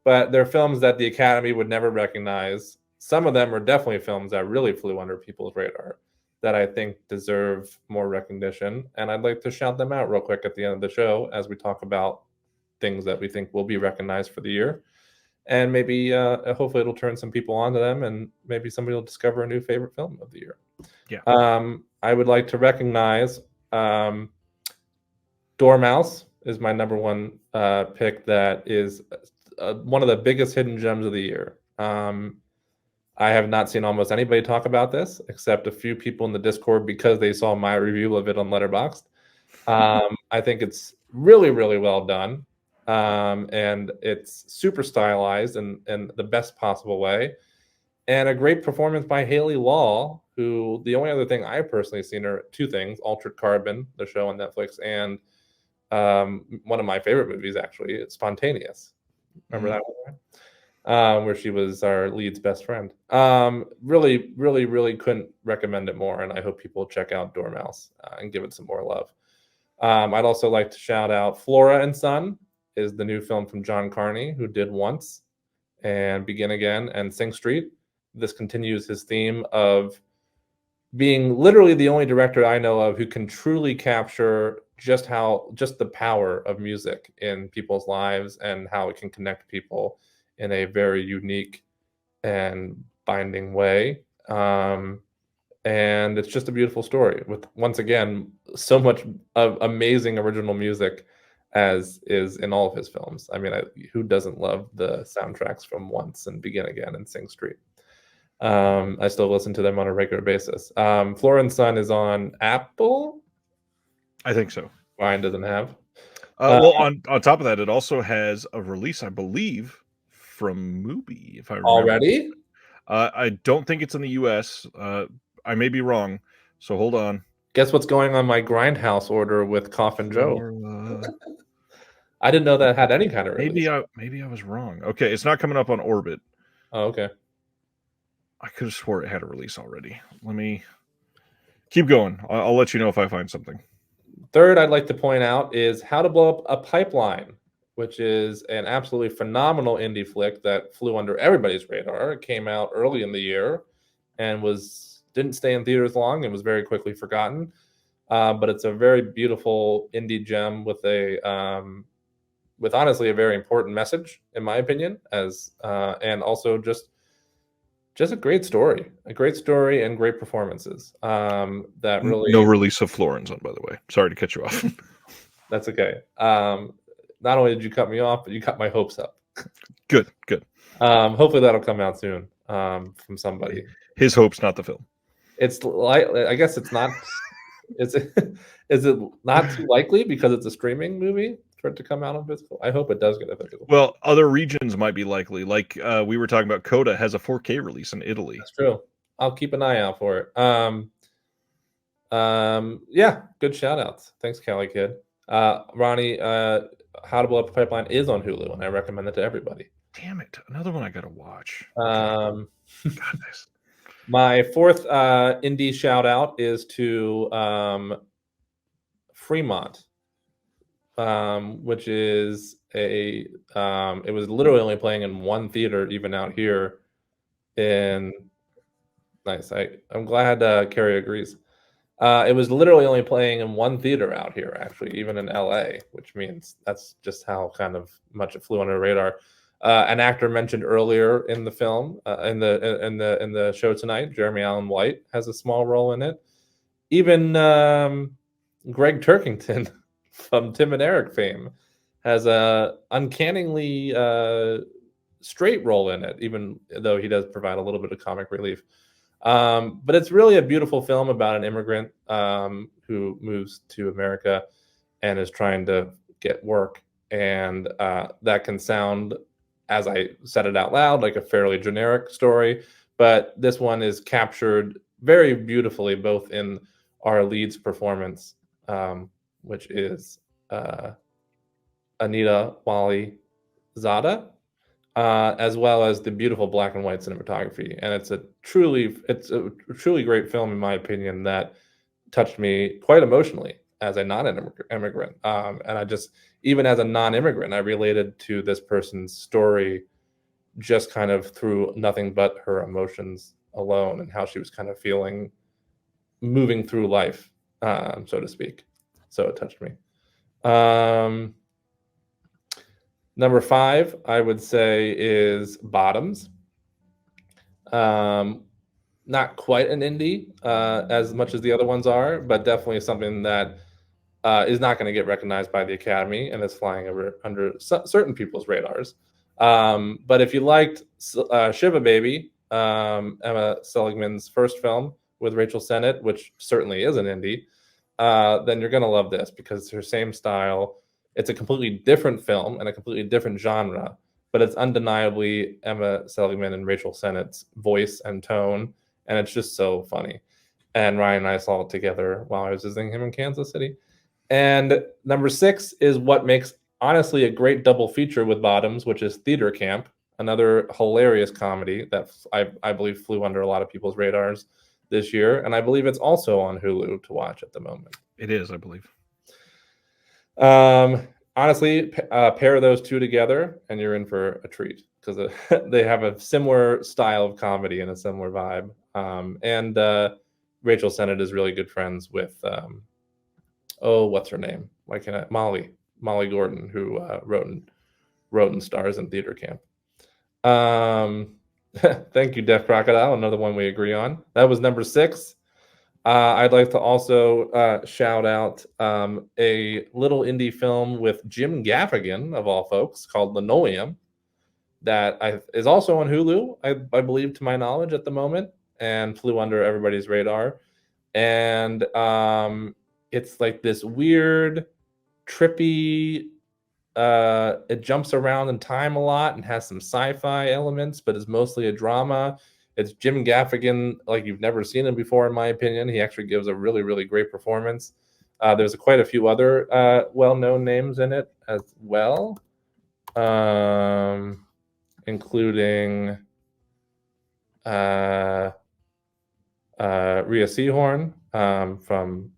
but they're films that the Academy would never recognize. Some of them are definitely films that really flew under people's radar that I think deserve more recognition. And I'd like to shout them out real quick at the end of the show as we talk about things that we think will be recognized for the year. And maybe, hopefully it'll turn some people onto them, and maybe somebody will discover a new favorite film of the year. Yeah. I would like to recognize Dormouse is my number one pick. That is one of the biggest hidden gems of the year. I have not seen almost anybody talk about this except a few people in the Discord because they saw my review of it on Letterboxd. I think it's really, really well done. And it's super stylized in the best possible way. And a great performance by Haley Law, who the only other thing I've personally seen are two things: Altered Carbon, the show on Netflix, and one of my favorite movies, actually, it's Spontaneous. Remember that one? Where she was our lead's best friend. Really, really, really couldn't recommend it more, and I hope people check out Dormouse and give it some more love. I'd also like to shout out Flora and Son is the new film from John Carney, who did Once and Begin Again and Sing Street. This continues his theme of being literally the only director I know of who can truly capture just the power of music in people's lives and how it can connect people in a very unique and binding way. And it's just a beautiful story with, once again, so much of amazing original music as is in all of his films. I mean, who doesn't love the soundtracks from Once and Begin Again and Sing Street? I still listen to them on a regular basis. Flora and Son is on Apple. I think so. Ryan doesn't have. Well, on top of that, it also has a release, I believe, from Mubi, if I remember. Already? I don't think it's in the US. I may be wrong, so hold on. Guess what's going on my Grindhouse order with Coffin Joe? I didn't know that had any kind of release. Maybe I was wrong. Okay, it's not coming up on Orbit. Oh, okay. I could have swore it had a release already. Let me keep going. I'll let you know if I find something. Third, I'd like to point out is How to Blow Up a Pipeline, which is an absolutely phenomenal indie flick that flew under everybody's radar. It came out early in the year and didn't stay in theaters long and was very quickly forgotten. But it's a very beautiful indie gem with honestly a very important message, in my opinion, and also just a great story and great performances. That really no release of Florence on, by the way. Sorry to cut you off. That's okay. Not only did you cut me off, but you cut my hopes up. Good. Hopefully that'll come out soon from somebody. His hopes, not the film. It's like, I guess it's not. Is it not too likely because it's a streaming movie for it to come out on physical? I hope it does get a physical. Well, other regions might be likely. Like we were talking about, Coda has a 4K release in Italy. That's true. I'll keep an eye out for it. Yeah, good shout outs. Thanks, Cali Kid. Ronnie, How to Blow Up a Pipeline is on Hulu, and I recommend it to everybody. Damn it. Another one I got to watch. Goodness. My fourth indie shout out is to Fremont, which is it was literally only playing in one theater, even out here nice. I'm glad Carrie agrees. It was literally only playing in one theater out here, actually, even in LA, which means that's just how kind of much it flew under the radar. An actor mentioned earlier in the film, in the show tonight, Jeremy Allen White, has a small role in it. Even Greg Turkington from Tim and Eric fame has a uncannily straight role in it, even though he does provide a little bit of comic relief. But it's really a beautiful film about an immigrant who moves to America and is trying to get work. And that can sound, as I said it out loud, like a fairly generic story. But this one is captured very beautifully, both in our lead's performance, which is Anita Wally Zada, as well as the beautiful black and white cinematography. And it's a truly great film, in my opinion, that touched me quite emotionally as a non-immigrant. And I just, even as a non-immigrant, I related to this person's story just kind of through nothing but her emotions alone and how she was kind of feeling moving through life, so to speak. So it touched me. Number 5, I would say, is Bottoms. Not quite an indie as much as the other ones are, but definitely something that is not going to get recognized by the Academy and is flying under certain people's radars. But if you liked Shiva Baby, Emma Seligman's first film with Rachel Sennett, which certainly is an indie, then you're going to love this because it's her same style. It's a completely different film and a completely different genre, but it's undeniably Emma Seligman and Rachel Sennett's voice and tone, and it's just so funny. And Ryan and I saw it together while I was visiting him in Kansas City. And number 6 is what makes, honestly, a great double feature with Bottoms, which is Theater Camp, another hilarious comedy that I believe flew under a lot of people's radars this year. And I believe it's also on Hulu to watch at the moment. It is, I believe. Honestly, pair those two together and you're in for a treat because they have a similar style of comedy and a similar vibe. And Rachel Sennett is really good friends with, what's her name? Why can't I? Molly Gordon, who wrote and stars in Theater Camp. Thank you, Deaf Crocodile. Another one we agree on. That was number 6. I'd like to also shout out a little indie film with Jim Gaffigan, of all folks, called Linoleum, that is also on Hulu, I believe, to my knowledge, at the moment, and flew under everybody's radar. And it's like this weird, trippy, it jumps around in time a lot and has some sci-fi elements, but is mostly a drama. It's Jim Gaffigan like you've never seen him before, in my opinion. He actually gives a really, really great performance. There's quite a few other well-known names in it as well, including Rhea Seehorn from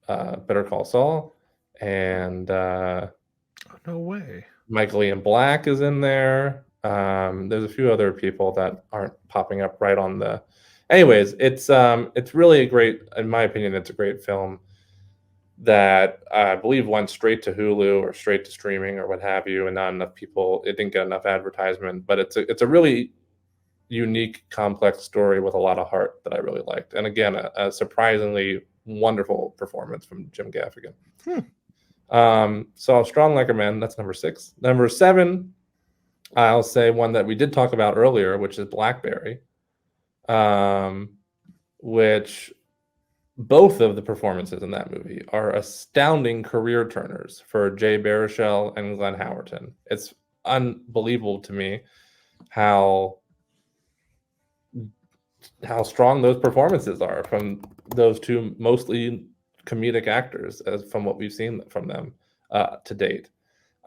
Better Call Saul, and No way. Michael Ian Black is in there. There's a few other people that aren't popping up right on the. Anyways, it's really a great, in my opinion, it's a great film that I believe went straight to Hulu or straight to streaming or what have you, and not enough people. It didn't get enough advertisement, but it's a really unique, complex story with a lot of heart that I really liked. And again, a surprisingly wonderful performance from Jim Gaffigan. So I'll strong recommend. That's number 6. Number 7, I'll say one that we did talk about earlier, which is Blackberry, which both of the performances in that movie are astounding career turners for Jay Baruchel and Glenn Howerton. It's unbelievable to me how strong those performances are from those two mostly comedic actors, as from what we've seen from them to date,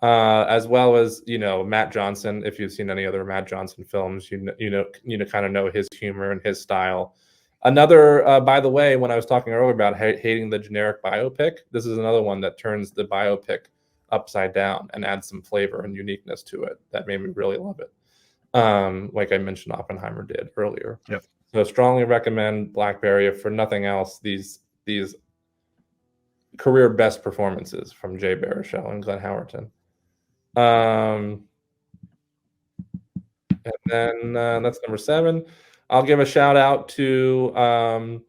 as well as Matt Johnson. If you've seen any other Matt Johnson films, kind of know his humor and his style. Another, by the way, when I was talking earlier about hating the generic biopic, this is another one that turns the biopic upside down and adds some flavor and uniqueness to it that made me really love it. Like I mentioned, Oppenheimer did earlier. Yep. So strongly recommend Blackberry. If for nothing else, these career best performances from Jay Baruchel and Glenn Howerton. And then that's number 7. I'll give a shout out to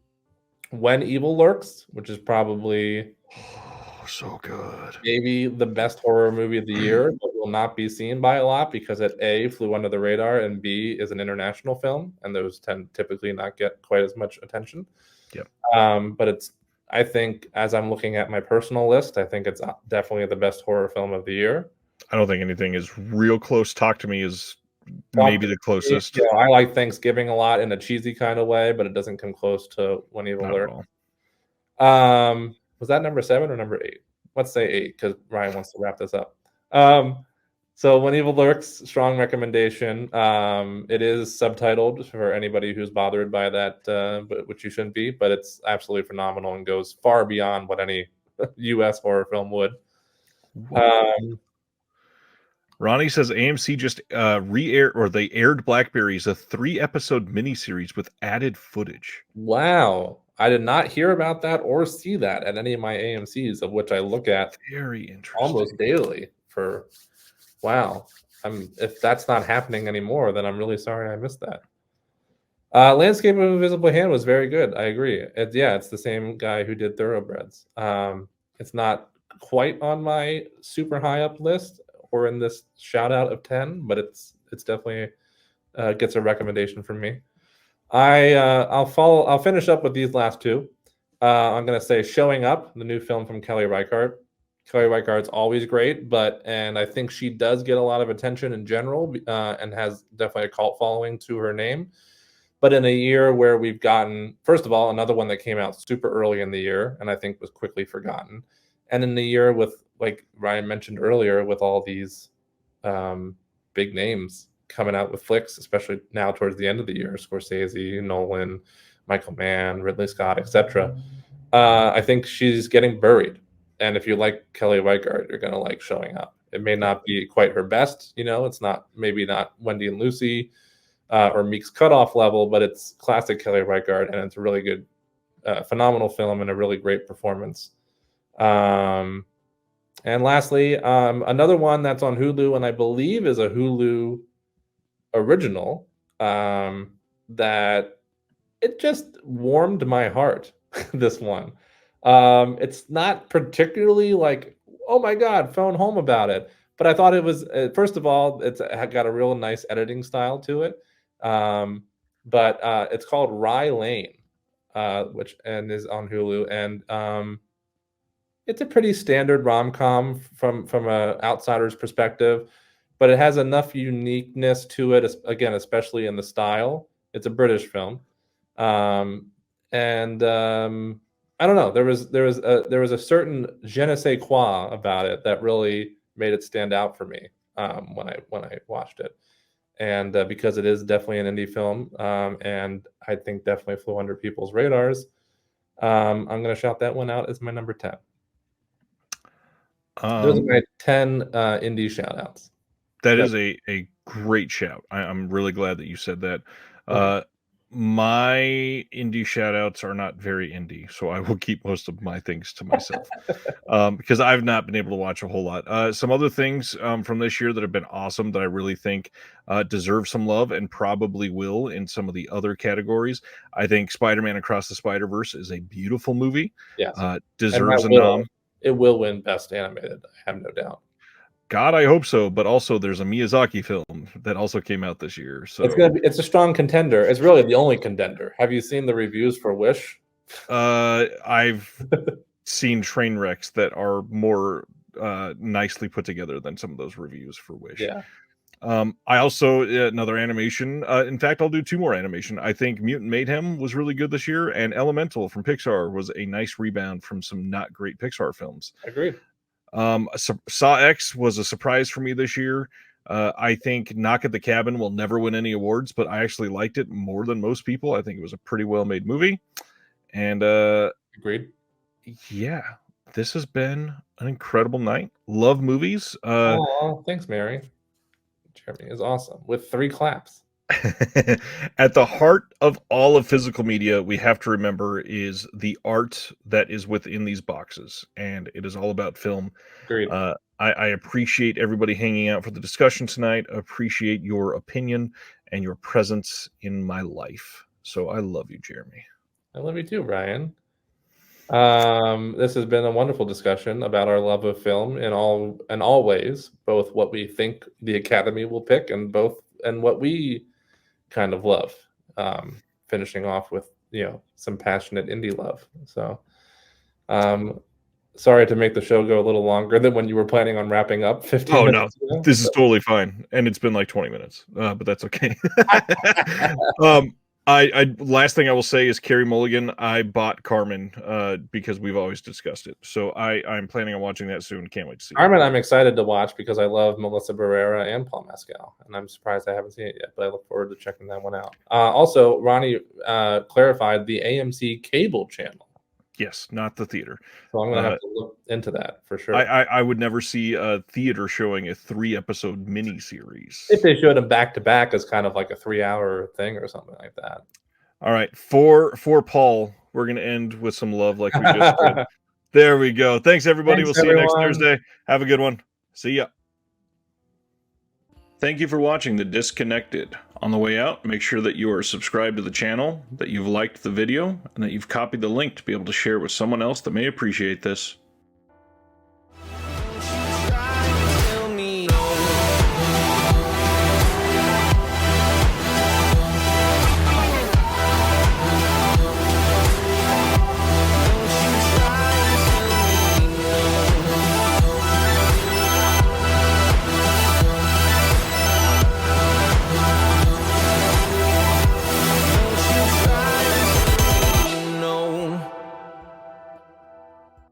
When Evil Lurks, which is probably so good. Maybe the best horror movie of the year, but will not be seen by a lot because it A, flew under the radar, and B, is an international film, and those tend typically not get quite as much attention. Yep. But I think, as I'm looking at my personal list, I think it's definitely the best horror film of the year. I don't think anything is real close. Talk to Me is maybe the closest. I like Thanksgiving a lot in a cheesy kind of way, but it doesn't come close to When Evil Lurks. Was that number 7 or number 8? Let's say 8 because Ryan wants to wrap this up. So When Evil Lurks, strong recommendation. It is subtitled for anybody who's bothered by that, but which you shouldn't be. But it's absolutely phenomenal and goes far beyond what any U.S. horror film would. Ronnie says AMC just re-aired, or they aired Blackberries, a 3-episode miniseries with added footage. Wow. I did not hear about that or see that at any of my AMCs, of which I look at very interesting almost daily. Wow. If that's not happening anymore, then I'm really sorry I missed that. Landscape of Invisible Hand was very good. I agree. It's the same guy who did Thoroughbreds. It's not quite on my super high up list or in this shout out of 10, but it's definitely gets a recommendation from me. I'll finish up with these last 2. I'm going to say Showing Up, the new film from Kelly Reichardt. Kelly Reichardt's always great, and I think she does get a lot of attention in general, and has definitely a cult following to her name. But in a year where we've gotten, first of all, another one that came out super early in the year and I think was quickly forgotten, and in the year with, like Ryan mentioned earlier, with all these big names coming out with flicks, especially now towards the end of the year, Scorsese, Nolan, Michael Mann, Ridley Scott, etc. I think she's getting buried. And if you like Kelly Reichardt, you're going to like Showing Up. It may not be quite her best, it's maybe not Wendy and Lucy or Meek's Cutoff level, but it's classic Kelly Reichardt, and it's a really good, phenomenal film and a really great performance. And lastly, another one that's on Hulu, and I believe is a Hulu original, that it just warmed my heart. This one, it's not particularly like, oh my god, phone home about it, but I thought it was, first of all, it's got a real nice editing style to it, but it's called Rye Lane, which is on Hulu, and it's a pretty standard rom-com from an outsider's perspective, but it has enough uniqueness to it, again, especially in the style. It's a British film. And I don't know. There was a certain je ne sais quoi about it that really made it stand out for me when I watched it, and because it is definitely an indie film, and I think definitely flew under people's radars. I'm going to shout that one out as my number 10. Those are my 10 indie shout outs. That is a great shout. I'm really glad that you said that. My indie shout outs are not very indie, so I will keep most of my things to myself because I've not been able to watch a whole lot. Some other things from this year that have been awesome that I really think deserve some love and probably will in some of the other categories. I think Spider-Man Across the Spider-Verse is a beautiful movie. Yes. Deserves a nom. It will win Best Animated, I have no doubt. God, I hope so. But also, there's a Miyazaki film that also came out this year. So it's a strong contender. It's really the only contender. Have you seen the reviews for Wish? I've seen train wrecks that are more nicely put together than some of those reviews for Wish. Yeah. I also another animation. In fact, I'll do two more animation. I think Mutant Mayhem was really good this year, and Elemental from Pixar was a nice rebound from some not great Pixar films. Agreed. Saw X was a surprise for me this year. I think Knock at the Cabin will never win any awards, but I actually liked it more than most people. I think it was a pretty well made movie. And agreed. Yeah, this has been an incredible night. Love movies. Oh, thanks, Mary. Jeremy is awesome with 3 claps. At the heart of all of physical media, we have to remember is the art that is within these boxes, and it is all about film. Agreed. I appreciate everybody hanging out for the discussion tonight. Appreciate your opinion and your presence in my life. So I love you, Jeremy. I love you too, Ryan. This has been a wonderful discussion about our love of film in all ways, both what we think the Academy will pick and what we kind of love. Finishing off with some passionate indie love. So sorry to make the show go a little longer than when you were planning on wrapping up 15 minutes ago. This is totally fine, and it's been like 20 minutes, but that's okay. I last thing I will say is Carey Mulligan. I bought Carmen because we've always discussed it. So I'm planning on watching that soon. Can't wait to see Carmen, I'm excited to watch because I love Melissa Barrera and Paul Mescal, and I'm surprised I haven't seen it yet, but I look forward to checking that one out. Also, Ronnie clarified the AMC cable channel. Yes, not the theater. So I'm going to have to look into that for sure. I would never see a theater showing a 3-episode miniseries. If they showed them back to back as kind of like a 3-hour thing or something like that. All right. For Paul, we're going to end with some love like we just did. There we go. Thanks, everybody. We'll see you next Thursday. Have a good one. See ya. Thank you for watching The Disconnected. On the way out, make sure that you are subscribed to the channel, that you've liked the video, and that you've copied the link to be able to share it with someone else that may appreciate this.